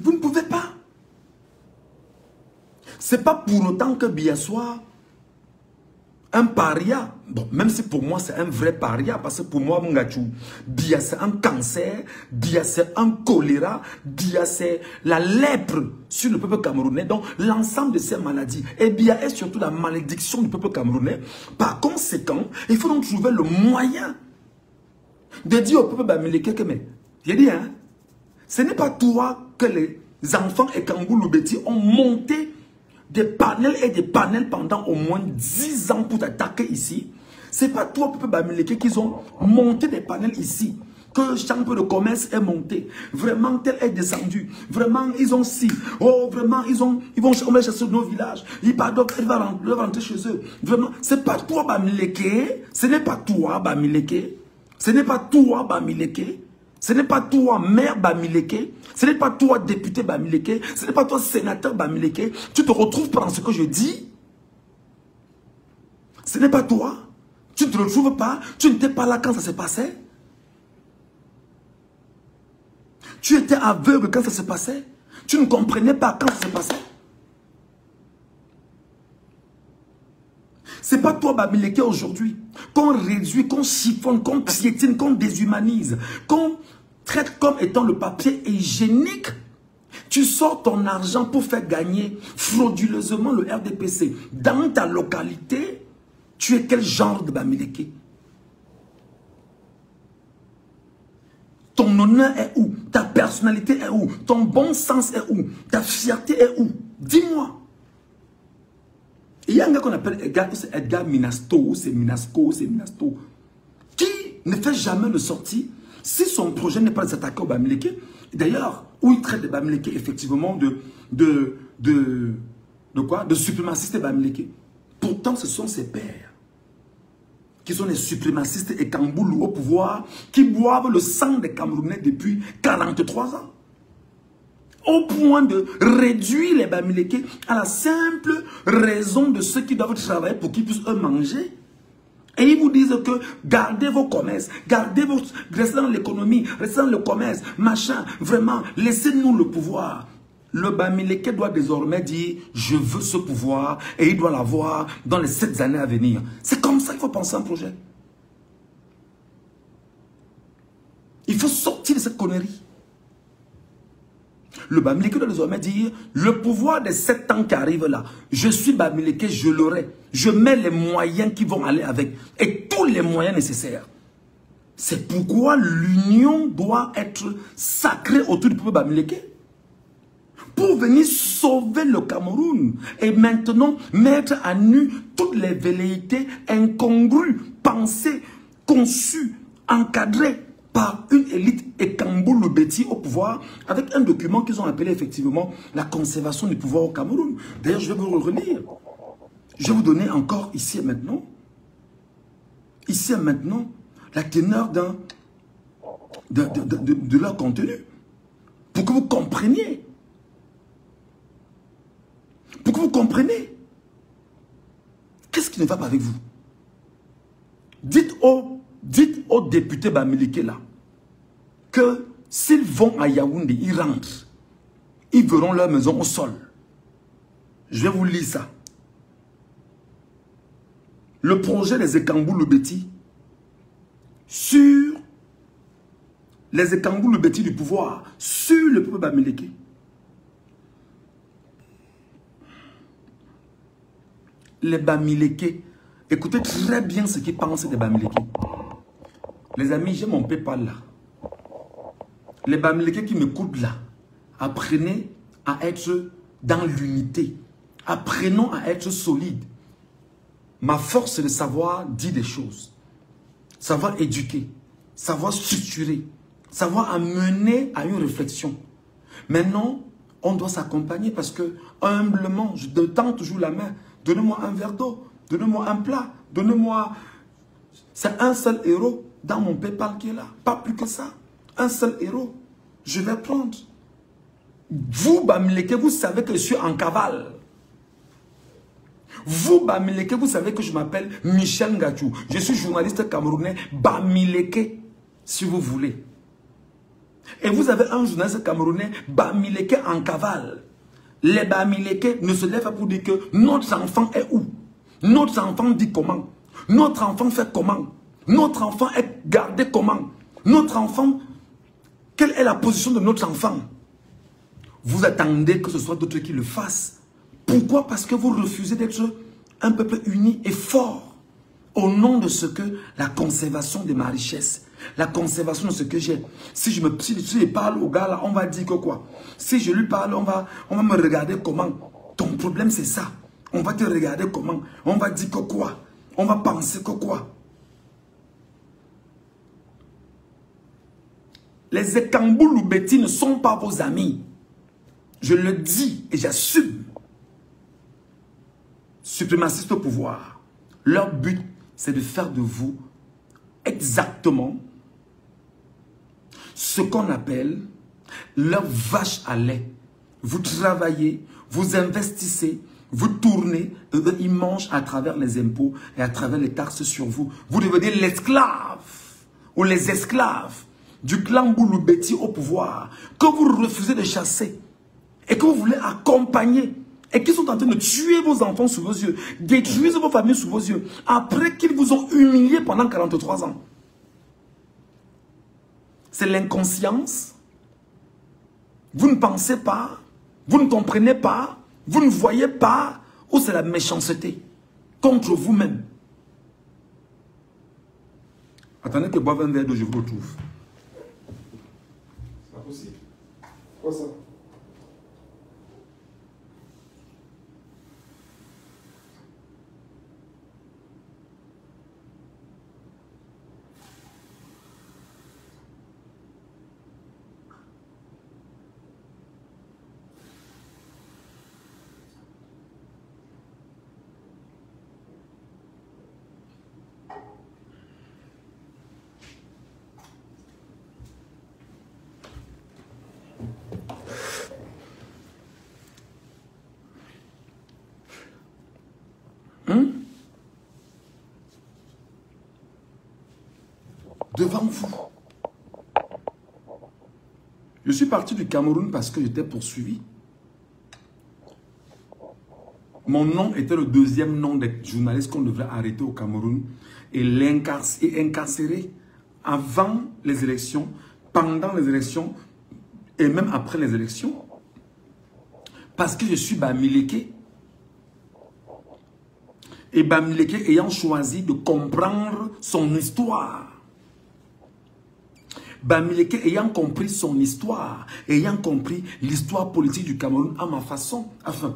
Vous ne pouvez pas. C'est pas pour autant que Biya soit un paria. Bon, même si pour moi c'est un vrai paria, parce que pour moi, Mungachou, Biya c'est un cancer, Biya c'est un choléra, Biya c'est la lèpre sur le peuple camerounais. Donc l'ensemble de ces maladies. Et Biya est surtout la malédiction du peuple camerounais. Par conséquent, il faut donc trouver le moyen de dire au peuple Bamileke que, mais, j'ai dit, hein, ce n'est pas toi que enfants et Kambou-Loubeti ont monté des panels et des panels pendant au moins 10 ans pour t'attaquer ici. C'est pas toi, Peuple Bamileke, qu'ils ont monté des panels ici. Que chambre de commerce est monté. Vraiment, tel est descendu. Vraiment, ils ont si. Oh, vraiment, ils vont chasser nos villages. Ils vont rentrer chez eux. Vraiment, c'est pas toi, Bamileke. Ce n'est pas toi, Bamileke. Ce n'est pas toi, Bamileke. Ce n'est pas toi, maire Bamileke. Ce n'est pas toi, député Bamileke. Ce n'est pas toi, sénateur Bamileke. Tu te retrouves pas dans ce que je dis. Ce n'est pas toi. Tu ne te retrouves pas. Tu n'étais pas là quand ça s'est passé. Tu étais aveugle quand ça se passait. Tu ne comprenais pas quand ça se passait. C'est pas toi, Bamileke, aujourd'hui, qu'on réduit, qu'on chiffonne, qu'on piétine, qu'on déshumanise, qu'on traite comme étant le papier hygiénique. Tu sors ton argent pour faire gagner frauduleusement le RDPC. Dans ta localité, tu es quel genre de Bamileke? Ton honneur est où? Ta personnalité est où? Ton bon sens est où? Ta fierté est où? Dis-moi. Il y a un gars qu'on appelle Edgar Minasto, c'est Minasco, c'est Minasto, qui ne fait jamais de sortie si son projet n'est pas de s'attaquer au Bamileke. D'ailleurs, où il traite de Bamileke effectivement de suprémacistes Bamileke. Pourtant, ce sont ses pairs qui sont les suprémacistes et Kamboulou au pouvoir, qui boivent le sang des Camerounais depuis 43 ans. Au point de réduire les Bamileke à la simple raison de ceux qui doivent travailler pour qu'ils puissent eux manger. Et ils vous disent que gardez vos commerces, restez dans l'économie, restez dans le commerce, machin, vraiment, laissez-nous le pouvoir. Le Bamileke doit désormais dire, je veux ce pouvoir, et il doit l'avoir dans les 7 années à venir. C'est comme ça qu'il faut penser un projet. Il faut sortir de cette connerie. Le Bamileke doit désormais dire, le pouvoir des 7 ans qui arrivent là, je suis Bamileke, je l'aurai. Je mets les moyens qui vont aller avec, et tous les moyens nécessaires. C'est pourquoi l'union doit être sacrée autour du peuple Bamileke. Pour venir sauver le Cameroun et maintenant mettre à nu toutes les velléités incongrues, pensées, conçues, encadrées par une élite et Kambou-Loubeti au pouvoir avec un document qu'ils ont appelé effectivement la conservation du pouvoir au Cameroun. D'ailleurs, je vais vous le relire. Je vais vous donner encore ici et maintenant, la teneur de leur contenu pour que vous compreniez. Pour que vous compreniez. Qu'est-ce qui ne va pas avec vous? Dites aux députés Bamileke là que s'ils vont à Yaoundé, ils rentrent. Ils verront leur maison au sol. Je vais vous lire ça. Le projet des Ekambou-Loubeti sur les Ekambou-Loubeti du pouvoir sur le peuple Bamileke. Les Bamileke, écoutez très bien ce qu'ils pensent des Bamileke. Les amis, j'ai mon PayPal là. Les Bamileke qui m'écoutent là, apprenez à être dans l'unité. Apprenons à être solides. Ma force, c'est de savoir dire des choses. Savoir éduquer. Savoir structurer. Savoir amener à une réflexion. Maintenant, on doit s'accompagner parce que, humblement, je tends toujours la main. Donnez-moi un verre d'eau. Donnez-moi un plat. Donnez-moi... C'est un seul euro dans mon PayPal qui est là. Pas plus que ça. Un seul euro. Je vais prendre. Vous, Bamileke, vous savez que je suis en cavale. Vous, Bamileke, vous savez que je m'appelle Michel Ngadjou. Je suis journaliste camerounais Bamileke, si vous voulez. Et vous avez un journaliste camerounais Bamileke en cavale. Les Bamileke ne se lèvent pas pour dire que notre enfant est où? Notre enfant dit comment? Notre enfant fait comment? Notre enfant est gardé comment? Notre enfant, quelle est la position de notre enfant? Vous attendez que ce soit d'autres qui le fassent. Pourquoi? Parce que vous refusez d'être un peuple uni et fort au nom de ce que la conservation de ma richesse La conservation de ce que j'ai. Si je parle au gars là, on va dire que quoi? Si je lui parle, on va me regarder comment? Ton problème c'est ça. On va te regarder comment? On va dire que quoi? On va penser que quoi? Les Ekambou Loubeti ne sont pas vos amis. Je le dis et j'assume. Suprémacistes au pouvoir. Leur but, c'est de faire de vous exactement ce qu'on appelle leur vache à lait. Vous travaillez, vous investissez, vous tournez, ils mangent à travers les impôts et à travers les taxes sur vous. Vous devenez l'esclave ou les esclaves du clan Bouloubeti au pouvoir que vous refusez de chasser et que vous voulez accompagner et qui sont en train de tuer vos enfants sous vos yeux, détruire vos familles sous vos yeux, après qu'ils vous ont humilié pendant 43 ans. C'est l'inconscience. Vous ne pensez pas, vous ne comprenez pas, vous ne voyez pas, ou c'est la méchanceté contre vous-même. Attendez que je boive un verre d'eau, je vous retrouve. C'est pas possible. Quoi ça? Devant vous. Je suis parti du Cameroun parce que j'étais poursuivi. Mon nom était le deuxième nom des journalistes qu'on devrait arrêter au Cameroun et incarcérer avant les élections, pendant les élections et même après les élections. Parce que je suis Bamileke. Et Bamileke ayant choisi de comprendre son histoire. Bamileke ayant compris son histoire, ayant compris l'histoire politique du Cameroun à ma façon, enfin,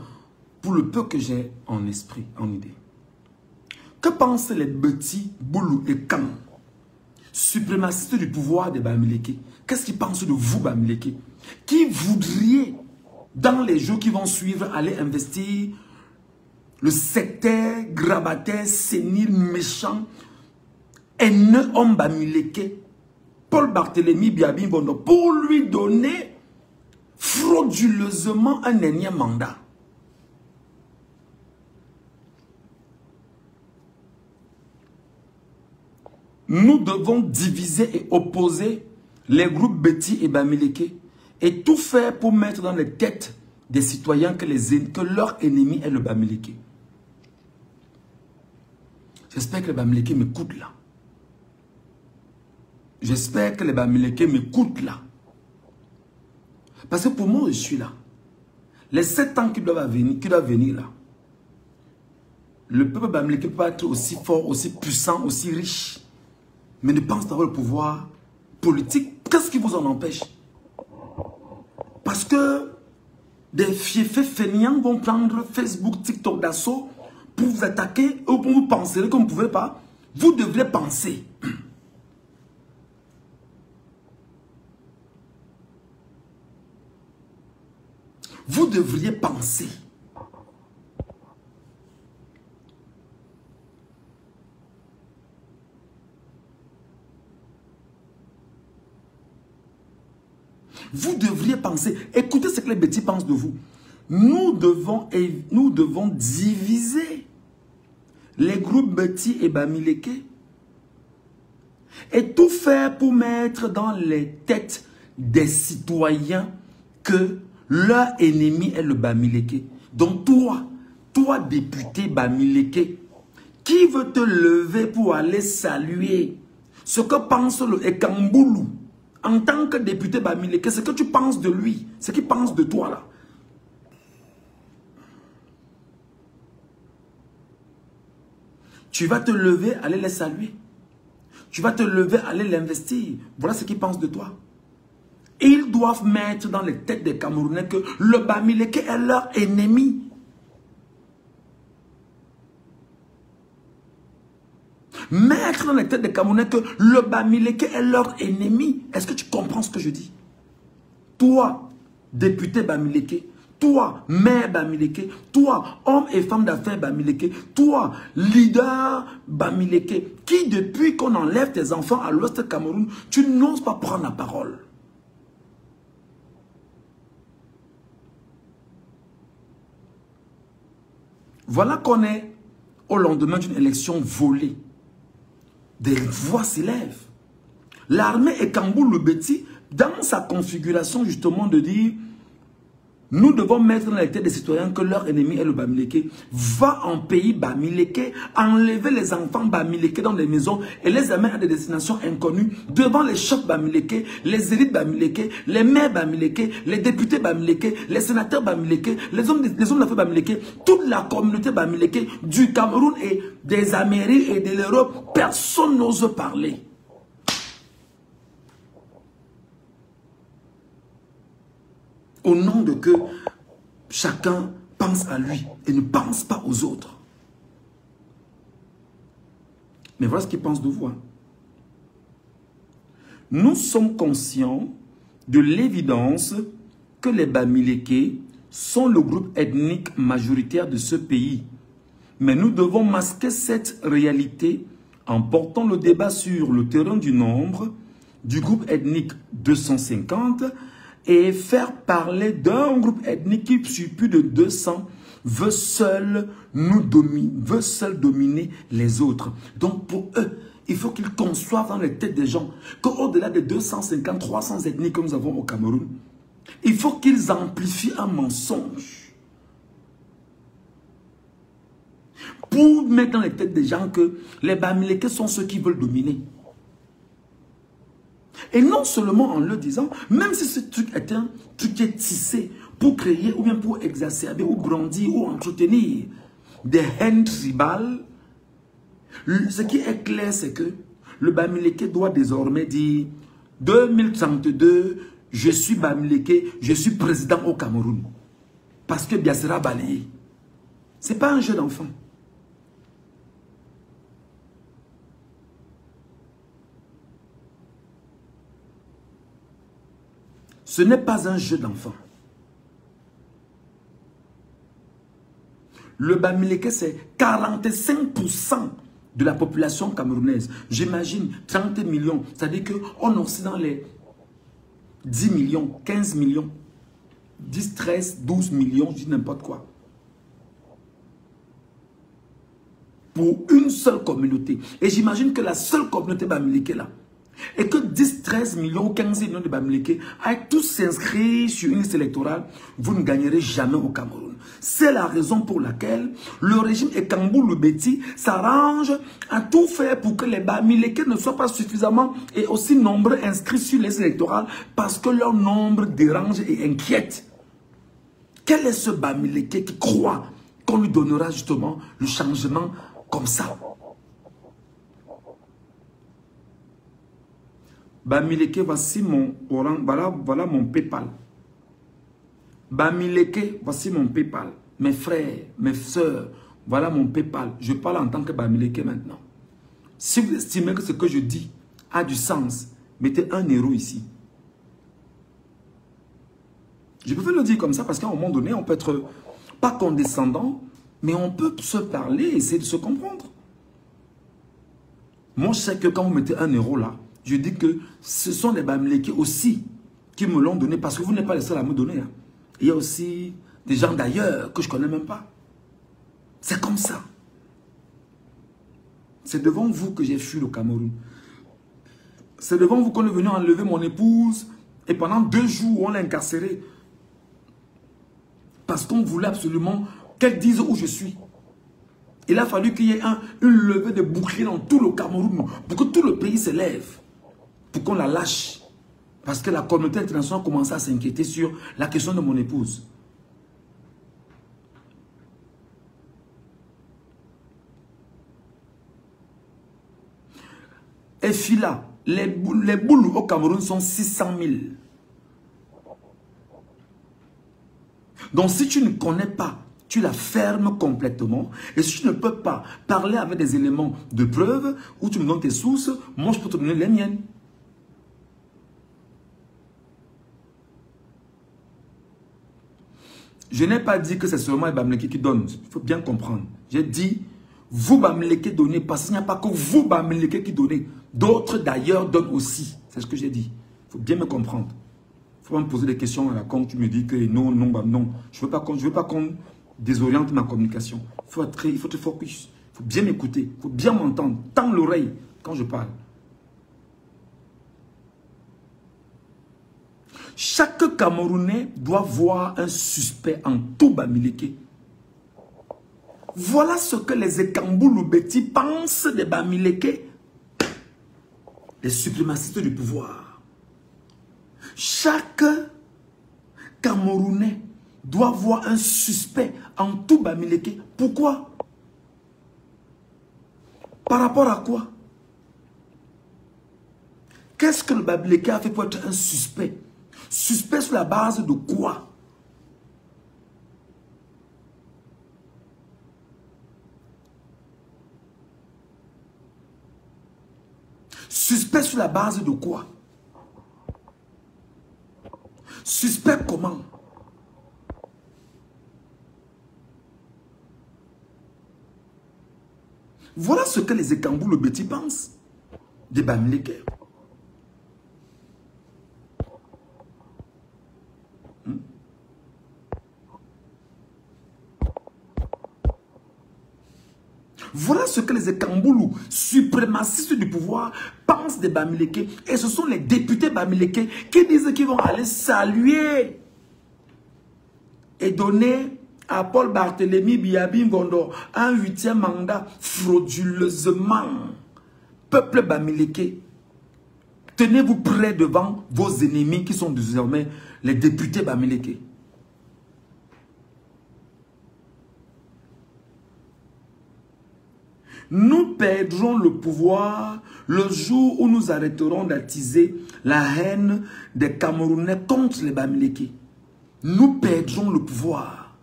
pour le peu que j'ai en esprit, en idée. Que pensent les petits Boulou et Kan, suprémacistes du pouvoir de Bamileke? Qu'est-ce qu'ils pensent de vous, Bamileke? Qui voudriez, dans les jours qui vont suivre, aller investir le secteur grabataire, sénile, méchant, haineux homme Bamileke, Paul Barthélemy Biabi Bondo, pour lui donner frauduleusement un énième mandat. Nous devons diviser et opposer les groupes Betty et Bamileke et tout faire pour mettre dans les têtes des citoyens que leur ennemi est le Bamileke. J'espère que les Bamileke m'écoutent là. J'espère que les Bamileke m'écoutent là. Parce que pour moi, je suis là. Les 7 ans qui doivent venir là, le peuple Bamileke peut être aussi fort, aussi puissant, aussi riche, mais ne pense pas avoir le pouvoir politique. Qu'est-ce qui vous en empêche? Parce que des fiefs fainéants vont prendre Facebook, TikTok d'assaut pour vous attaquer ou pour vous penser que vous ne pouvez pas. Vous devrez penser. Vous devriez penser. Vous devriez penser. Écoutez ce que les bêtis pensent de vous. Nous devons diviser les groupes Betty et Bamileke et tout faire pour mettre dans les têtes des citoyens que leur ennemi est le Bamileke. Donc toi député Bamileke, qui veut te lever pour aller saluer ce que pense le Ekamboulou en tant que député Bamileke, ce que tu penses de lui, ce qu'il pense de toi là. Tu vas te lever, aller les saluer. Tu vas te lever, aller l'investir. Voilà ce qu'ils pensent de toi. Et ils doivent mettre dans les têtes des Camerounais que le Bamileke est leur ennemi. Mettre dans les têtes des Camerounais que le Bamileke est leur ennemi. Est-ce que tu comprends ce que je dis? Toi, député Bamileke, toi, maire Bamileke, toi, homme et femme d'affaires Bamileke, toi, leader Bamileke, qui depuis qu'on enlève tes enfants à l'ouest Cameroun, tu n'oses pas prendre la parole. Voilà qu'on est au lendemain d'une élection volée. Des voix s'élèvent. L'armée et Kambou-Lubeti, dans sa configuration justement de dire nous devons mettre dans la tête des citoyens que leur ennemi est le Bamileke, va en pays Bamileke, enlever les enfants Bamileke dans des maisons et les amener à des destinations inconnues devant les chefs Bamileke, les élites Bamileke, les maires Bamileke, les députés Bamileke, les sénateurs Bamileke, les hommes d'affaires Bamileke, toute la communauté Bamileke du Cameroun et des Amériques et de l'Europe. Personne n'ose parler. Au nom de que chacun pense à lui et ne pense pas aux autres. Mais voilà ce qu'ils pensent de vous. Hein. Nous sommes conscients de l'évidence que les Bamileke sont le groupe ethnique majoritaire de ce pays. Mais nous devons masquer cette réalité en portant le débat sur le terrain du nombre du groupe ethnique 250 et faire parler d'un groupe ethnique qui, sur plus de 200, veut seul dominer les autres. Donc pour eux, il faut qu'ils conçoivent dans les têtes des gens qu'au-delà des 250, 300 ethnies que nous avons au Cameroun, il faut qu'ils amplifient un mensonge pour mettre dans les têtes des gens que les Bamileke sont ceux qui veulent dominer. Et non seulement en le disant, même si ce truc est un truc qui est tissé pour créer ou bien pour exacerber ou grandir ou entretenir des haines tribales, ce qui est clair, c'est que le Bamileke doit désormais dire 2032, je suis Bamileke, je suis président au Cameroun. Parce que Biafra balayé. Ce n'est pas un jeu d'enfant. Ce n'est pas un jeu d'enfant. Le Bamileke, c'est 45% de la population camerounaise. J'imagine 30 millions. C'est-à-dire qu'on est aussi dans les 10 millions, 15 millions, 10, 13, 12 millions, je dis n'importe quoi. Pour une seule communauté. Et j'imagine que la seule communauté Bamileke là, et que 10, 13 millions, 15 millions de Bamileke aient tous s'inscrire sur une liste électorale, vous ne gagnerez jamais au Cameroun. C'est la raison pour laquelle le régime Kambou-Lubeti s'arrange à tout faire pour que les Bamileke ne soient pas suffisamment et aussi nombreux inscrits sur les listes électorales parce que leur nombre dérange et inquiète. Quel est ce Bamileke qui croit qu'on lui donnera justement le changement comme ça? Bamileke, voici mon orange, voilà mon PayPal. Bamileke, voici mon PayPal. Mes frères, mes soeurs, voilà mon PayPal. Je parle en tant que Bamileke maintenant. Si vous estimez que ce que je dis a du sens, mettez un euro ici. Je peux le dire comme ça parce qu'à un moment donné, on peut être pas condescendant, mais on peut se parler et essayer de se comprendre. Moi, je sais que quand vous mettez un euro là, je dis que ce sont les Bamileke aussi qui me l'ont donné parce que vous n'êtes pas les seuls à me donner. Hein. Il y a aussi des gens d'ailleurs que je ne connais même pas. C'est comme ça. C'est devant vous que j'ai fui le Cameroun. C'est devant vous qu'on est venu enlever mon épouse et pendant 2 jours, on l'a incarcérée. Parce qu'on voulait absolument qu'elle dise où je suis. Il a fallu qu'il y ait une levée de boucliers dans tout le Cameroun pour que tout le pays se lève. Pour qu'on la lâche. Parce que la communauté internationale commençait à s'inquiéter sur la question de mon épouse. Et Fila, les boules au Cameroun sont 600 000. Donc si tu ne connais pas, tu la fermes complètement. Et si tu ne peux pas parler avec des éléments de preuve, ou tu me donnes tes sources, moi je peux te donner les miennes. Je n'ai pas dit que c'est seulement les Bamileke qui donnent. Il faut bien comprendre. J'ai dit, vous Bamileke donnez, parce qu'il n'y a pas que vous Bamileke qui donnez. D'autres d'ailleurs donnent aussi. C'est ce que j'ai dit. Il faut bien me comprendre. Il faut pas me poser des questions à la con. Tu me dis que non, non, bah non. Je ne veux pas qu'on désoriente ma communication. Il faut te focus. Il faut bien m'écouter. Il faut bien m'entendre. Tends l'oreille quand je parle. Chaque Camerounais doit voir un suspect en tout Bamileke. Voilà ce que les Ekambouloubeti pensent des Bamileke, les suprémacistes du pouvoir. Chaque Camerounais doit voir un suspect en tout Bamileke. Pourquoi? Par rapport à quoi? Qu'est-ce que le Bamileke a fait pour être un suspect? Suspect sur la base de quoi? Suspect sur la base de quoi? Suspect comment? Voilà ce que les Ekambouloubeti pensent des Bamileke. Voilà ce que les Ekamboulou, suprémacistes du pouvoir, pensent des Bamileke. Et ce sont les députés Bamileke qui disent qu'ils vont aller saluer et donner à Paul Barthélémy Biabi Ngondo un 8e mandat frauduleusement. Peuple Bamileke, tenez-vous prêts devant vos ennemis qui sont désormais les députés Bamileke. Nous perdrons le pouvoir le jour où nous arrêterons d'attiser la haine des Camerounais contre les Bamileke. Nous perdrons le pouvoir.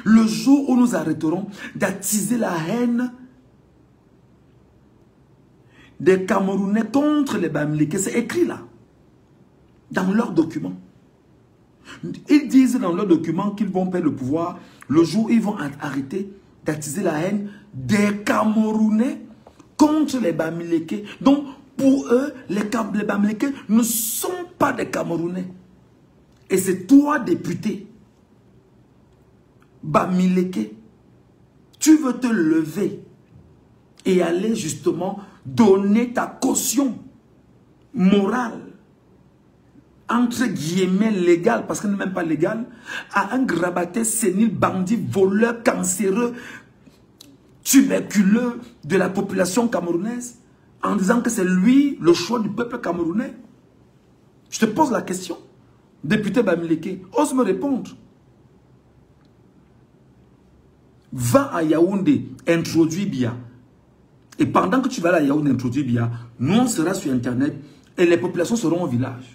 Le jour où nous arrêterons d'attiser la haine des Camerounais contre les Bamileke. C'est écrit là, dans leurs documents. Ils disent dans leurs documents qu'ils vont perdre le pouvoir le jour où ils vont arrêter d'attiser la haine des Camerounais contre les Bamileke. Donc, pour eux, les Bamileke ne sont pas des Camerounais. Et c'est toi, député, Bamileke, tu veux te lever et aller justement donner ta caution morale, entre guillemets légal, parce qu'elle n'est même pas légale, à un grabaté sénile, bandit, voleur, cancéreux, tuberculeux de la population camerounaise, en disant que c'est lui le choix du peuple camerounais. Je te pose la question, député Bamileke, ose me répondre. Va à Yaoundé, introduis Bia. Et pendant que tu vas à Yaoundé introduire Bia, nous on sera sur Internet et les populations seront au village.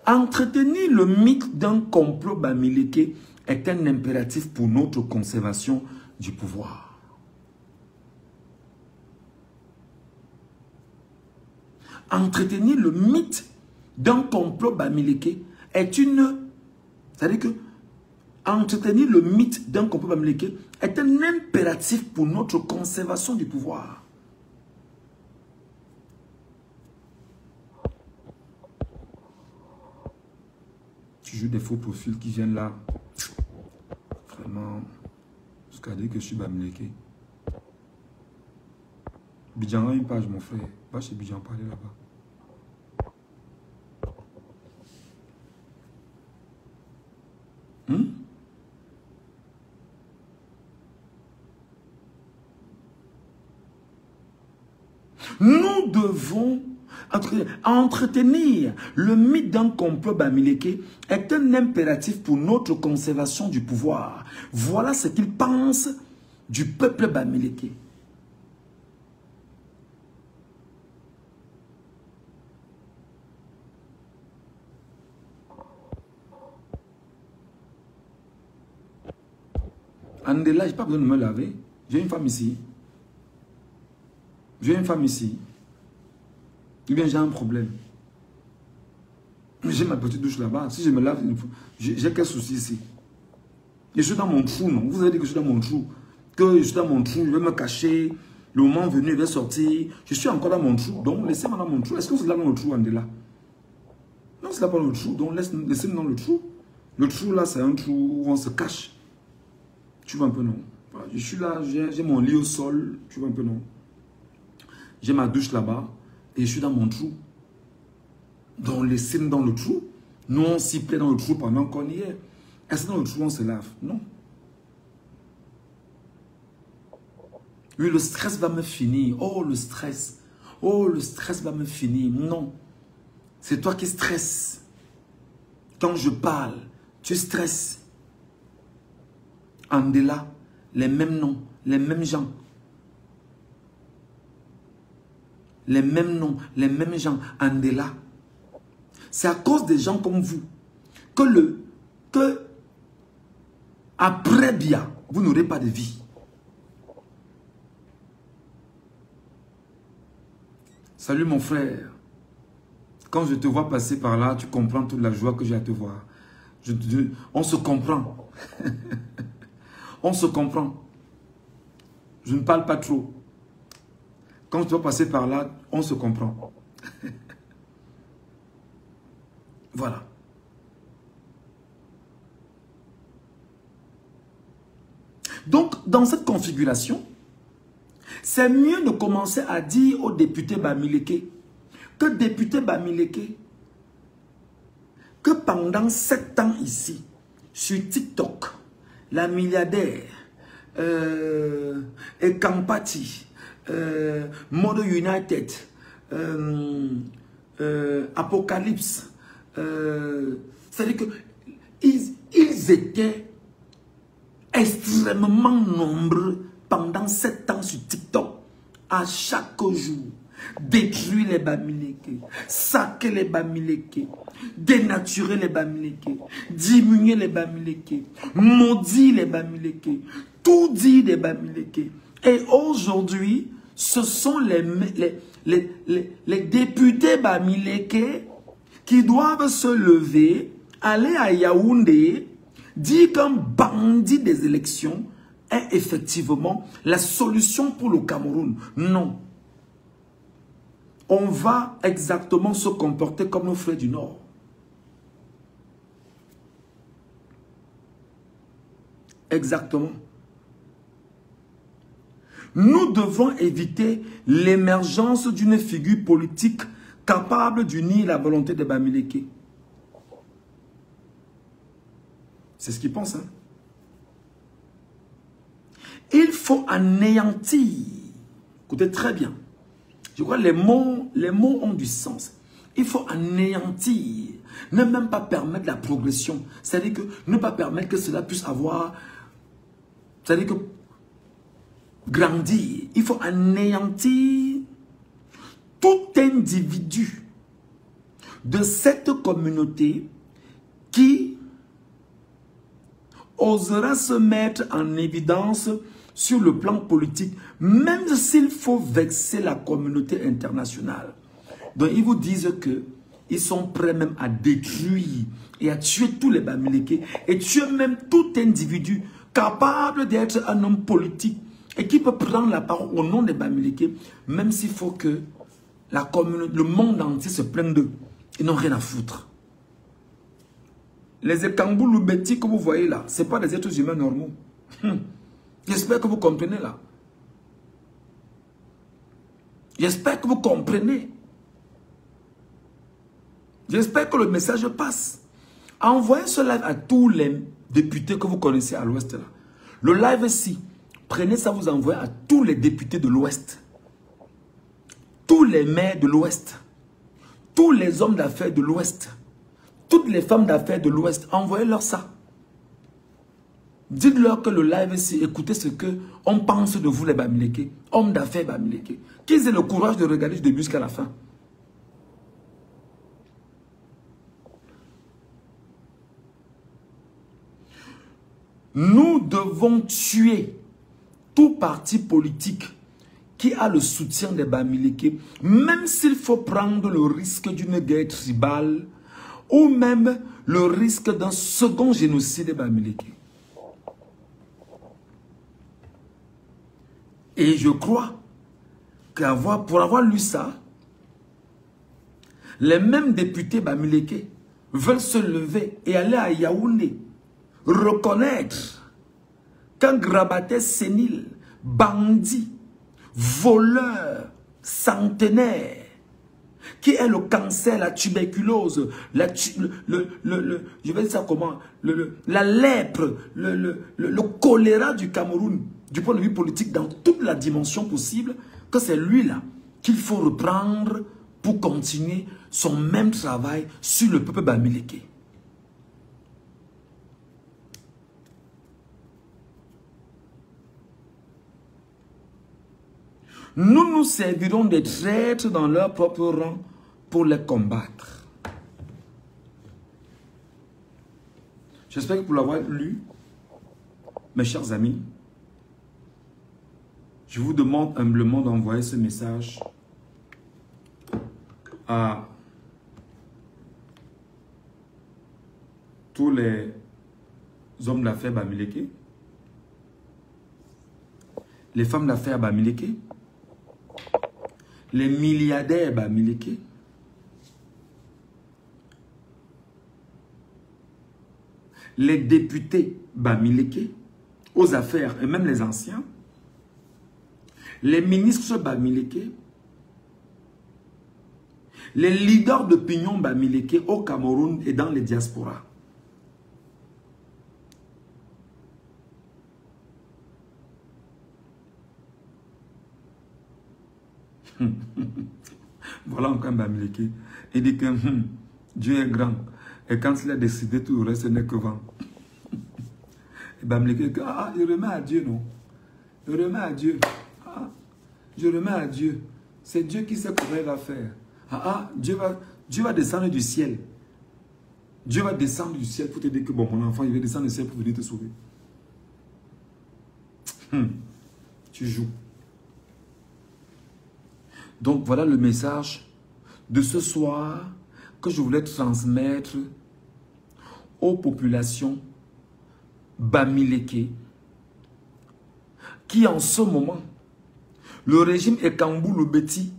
Entretenir le mythe d'un complot Bamileke est un impératif pour notre conservation du pouvoir. Entretenir le mythe d'un complot Bamileke est une... C'est-à-dire que entretenir le mythe d'un complot Bamileke est un impératif pour notre conservation du pouvoir. Tu joues des faux profils qui viennent là. Vraiment. Jusqu'à dire que je suis Bamileke. Bidjan a une page, mon frère. Va chez Bidjan parler là-bas. Nous devons Entretenir le mythe d'un complot Bamileke est un impératif pour notre conservation du pouvoir. Voilà ce qu'ils pensent du peuple Bamileke. Andela, je n'ai pas besoin de me laver. J'ai une femme ici. J'ai une femme ici. Ou bien j'ai un problème. J'ai ma petite douche là-bas. Si je me lave, j'ai quel souci ici? Je suis dans mon trou, non? Vous avez dit que je suis dans mon trou. Que je suis dans mon trou, je vais me cacher. Le moment venu, je vais sortir. Je suis encore dans mon trou. Donc, laissez-moi dans mon trou. Est-ce que vous êtes là dans le trou, Andela? Non, c'est là pas dans le trou. Donc, laissez-moi dans le trou. Le trou là, c'est un trou où on se cache. Tu vois un peu, non? Voilà, je suis là, j'ai mon lit au sol. Tu vois un peu, non? J'ai ma douche là-bas. Et je suis dans mon trou. Donc, laissez-nous dans le trou. Nous, on s'y plaît dans le trou pendant qu'on y est. Est-ce que dans le trou, on se lave? Non. Oui, le stress va me finir. Oh, le stress. Oh, le stress va me finir. Non. C'est toi qui stresses. Quand je parle, tu stresses. Andela, les mêmes noms, les mêmes gens. Les mêmes noms, les mêmes gens. Andela. C'est à cause des gens comme vous que après bien, vous n'aurez pas de vie. Salut mon frère. Quand je te vois passer par là, tu comprends toute la joie que j'ai à te voir. On se comprend. On se comprend. Je ne parle pas trop. Quand tu vas passer par là, on se comprend. Voilà. Donc, dans cette configuration, c'est mieux de commencer à dire aux députés Bamileke que député Bamileke, que pendant 7 ans ici, sur TikTok, la milliardaire, et Kampati, Modo United, Apocalypse, c'est-à-dire qu'ils étaient extrêmement nombreux pendant 7 ans sur TikTok, à chaque jour. Détruire les Bamileke, saquer les Bamileke, dénaturer les Bamileke, diminuer les Bamileke, maudire les Bamileke, tout dire des Bamileke. Et aujourd'hui, ce sont les députés Bamileke qui doivent se lever, aller à Yaoundé, dire qu'un bandit des élections est effectivement la solution pour le Cameroun. Non. On va exactement se comporter comme nos frères du Nord. Exactement. Nous devons éviter l'émergence d'une figure politique capable d'unir la volonté des Bamileke. C'est ce qu'ils pensent. Hein? Il faut anéantir. Écoutez très bien. Je crois que les mots ont du sens. Il faut anéantir. Ne même pas permettre la progression. C'est-à-dire que ne pas permettre que cela puisse avoir... C'est-à-dire que grandir. Il faut anéantir tout individu de cette communauté qui osera se mettre en évidence sur le plan politique, même s'il faut vexer la communauté internationale. Donc ils vous disent qu'ils sont prêts même à détruire et à tuer tous les Bamileke et tuer même tout individu capable d'être un homme politique et qui peut prendre la parole au nom des Bamileke, même s'il faut que la communauté, le monde entier se plaigne d'eux. Ils n'ont rien à foutre. Les Ekambou Loubeti que vous voyez là, ce n'est pas des êtres humains normaux. J'espère que vous comprenez là. J'espère que vous comprenez. J'espère que le message passe. Envoyez ce live à tous les députés que vous connaissez à l'ouest là. Le live ici, prenez ça, vous envoyez à tous les députés de l'ouest. Tous les maires de l'ouest. tous les hommes d'affaires de l'Ouest, toutes les femmes d'affaires de l'Ouest, envoyez-leur ça. Dites-leur que le live ici, écoutez ce qu'on pense de vous les Bamileke, hommes d'affaires Bamileke. Qu'ils aient le courage de regarder du début jusqu'à la fin. Nous devons tuer tout parti politique qui a le soutien des Bamileke, même s'il faut prendre le risque d'une guerre tribale ou même le risque d'un second génocide des Bamileke. Et je crois pour avoir lu ça, les mêmes députés Bamileke veulent se lever et aller à Yaoundé, reconnaître qu'un grabataire sénile, bandit, voleur, centenaire, qui est le cancer, la tuberculose, je vais dire ça comment, la lèpre, le choléra du Cameroun, du point de vue politique, dans toute la dimension possible, que c'est lui-là qu'il faut reprendre pour continuer son même travail sur le peuple Bamileke. Nous nous servirons des traîtres dans leur propre rang pour les combattre. J'espère que pour l'avoir lu, mes chers amis, je vous demande humblement d'envoyer ce message à tous les hommes d'affaires Bamileke, les femmes d'affaires Bamileke, les milliardaires Bamileke, les députés Bamileke, aux affaires et même les anciens, les ministres Bamileke, les leaders d'opinion Bamileke au Cameroun et dans les diasporas. Voilà encore un Bamileke. Il dit que Dieu est grand. Et quand il a décidé, tout le reste n'est que vent. Et Bamileke, je remets à Dieu, non? Je remets à Dieu. Je remets à Dieu. C'est Dieu qui sait comment il va faire. Dieu va descendre du ciel. Dieu va descendre du ciel pour te dire que bon, mon enfant, il va descendre du ciel pour venir te sauver. Tu joues. Donc voilà le message de ce soir que je voulais transmettre aux populations Bamileke qui en ce moment, le régime Ekambou-Loubeti,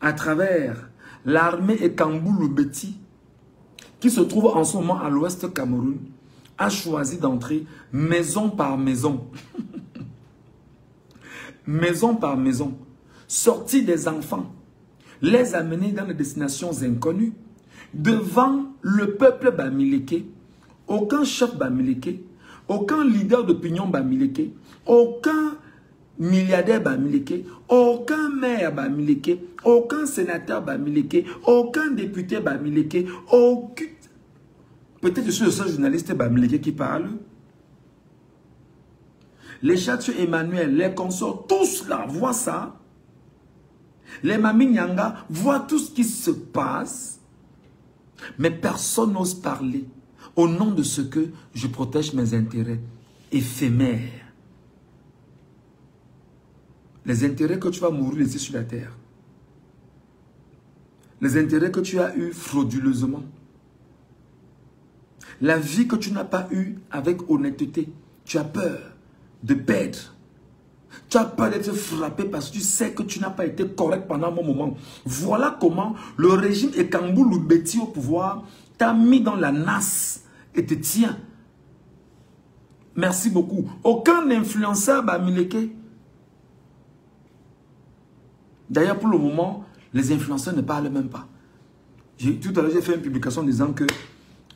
à travers l'armée Ekambou-Loubeti, qui se trouve en ce moment à l'ouest Cameroun, a choisi d'entrer maison par maison. Maison par maison. Sortir des enfants, les amener dans des destinations inconnues, devant le peuple Bamileke. Aucun chef Bamileke, aucun leader d'opinion Bamileke, aucun milliardaire Bamileke, aucun maire Bamileke, aucun sénateur Bamileke, aucun député Bamileke, aucun... Peut-être que je suis le seul journaliste Bamileke qui parle. Les Châteaux Emmanuel, les consorts, tous là voient ça. Les Mami Nyanga voient tout ce qui se passe. Mais personne n'ose parler au nom de ce que je protège mes intérêts éphémères. Les intérêts que tu vas mourir ici sur la terre. Les intérêts que tu as eus frauduleusement. La vie que tu n'as pas eue avec honnêteté. Tu as peur de perdre. Tu as peur d'être frappé parce que tu sais que tu n'as pas été correct pendant un bon moment. Voilà comment le régime Ekambou-Loubeti au pouvoir t'a mis dans la nasse et te tient. Merci beaucoup. Aucun influenceur Bamileke. D'ailleurs, pour le moment, les influenceurs ne parlent même pas. Tout à l'heure, j'ai fait une publication disant que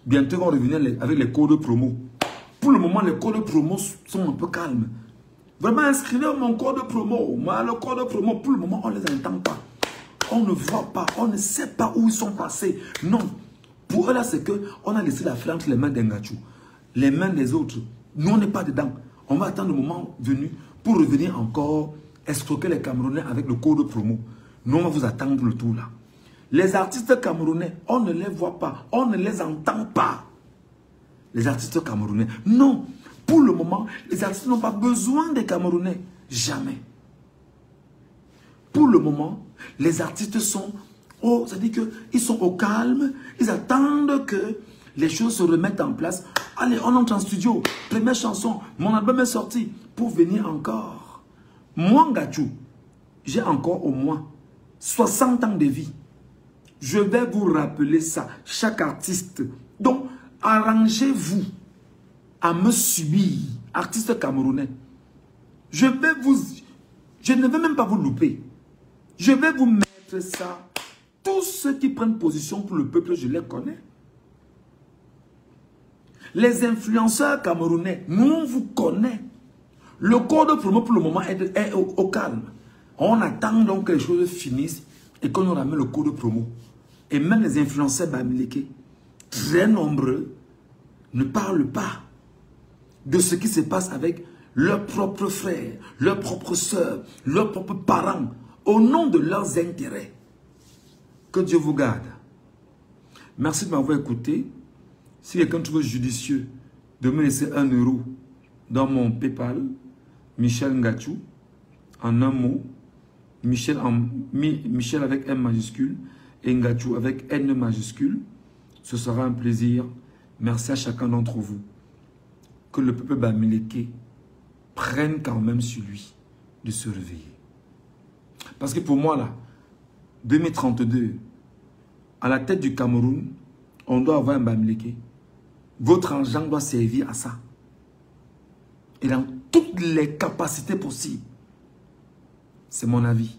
bientôt, on va revenir avec les codes promo. Pour le moment, les codes promo sont un peu calmes. Vraiment, inscrivez mon code promo. Le code promo, pour le moment, on ne les entend pas. on ne voit pas, on ne sait pas où ils sont passés. Non. Pour eux là, c'est qu'on a laissé l'Afrique entre les mains d'Engachou, les mains des autres. Nous, on n'est pas dedans. On va attendre le moment venu pour revenir encore escroquer les Camerounais avec le code promo. Nous, on va vous attendre le tour là. Les artistes camerounais, on ne les voit pas, on ne les entend pas. Les artistes camerounais, non. Pour le moment, les artistes n'ont pas besoin des Camerounais. Jamais. Pour le moment, les artistes sont, c'est-à-dire qu'ils sont au calme, ils attendent que les choses se remettent en place. Allez, on entre en studio, première chanson, mon album est sorti, pour venir encore. Moi, Ngachou, j'ai encore au moins 60 ans de vie. Je vais vous rappeler ça, chaque artiste. Donc, arrangez-vous à me subir, artiste camerounais. Je ne vais même pas vous louper. Je vais vous mettre ça. Tous ceux qui prennent position pour le peuple, je les connais. Les influenceurs camerounais, nous on vous connaît. Le code promo pour le moment est au calme. On attend donc que les choses finissent et qu'on nous ramène le code promo. Et même les influenceurs bamileke, très nombreux, ne parlent pas de ce qui se passe avec leurs propres frères, leurs propres sœurs, leurs propres parents, au nom de leurs intérêts. Que Dieu vous garde. Merci de m'avoir écouté. Si quelqu'un trouve judicieux de me laisser 1 € dans mon PayPal, Michel Ngachou, en un mot, Michel avec M majuscule et Ngachou avec N majuscule, ce sera un plaisir. Merci à chacun d'entre vous. Que le peuple bamileke prenne quand même sur lui de se réveiller. Parce que pour moi, là, 2032, à la tête du Cameroun, on doit avoir un bamileke. Votre argent doit servir à ça. Et dans toutes les capacités possibles. C'est mon avis.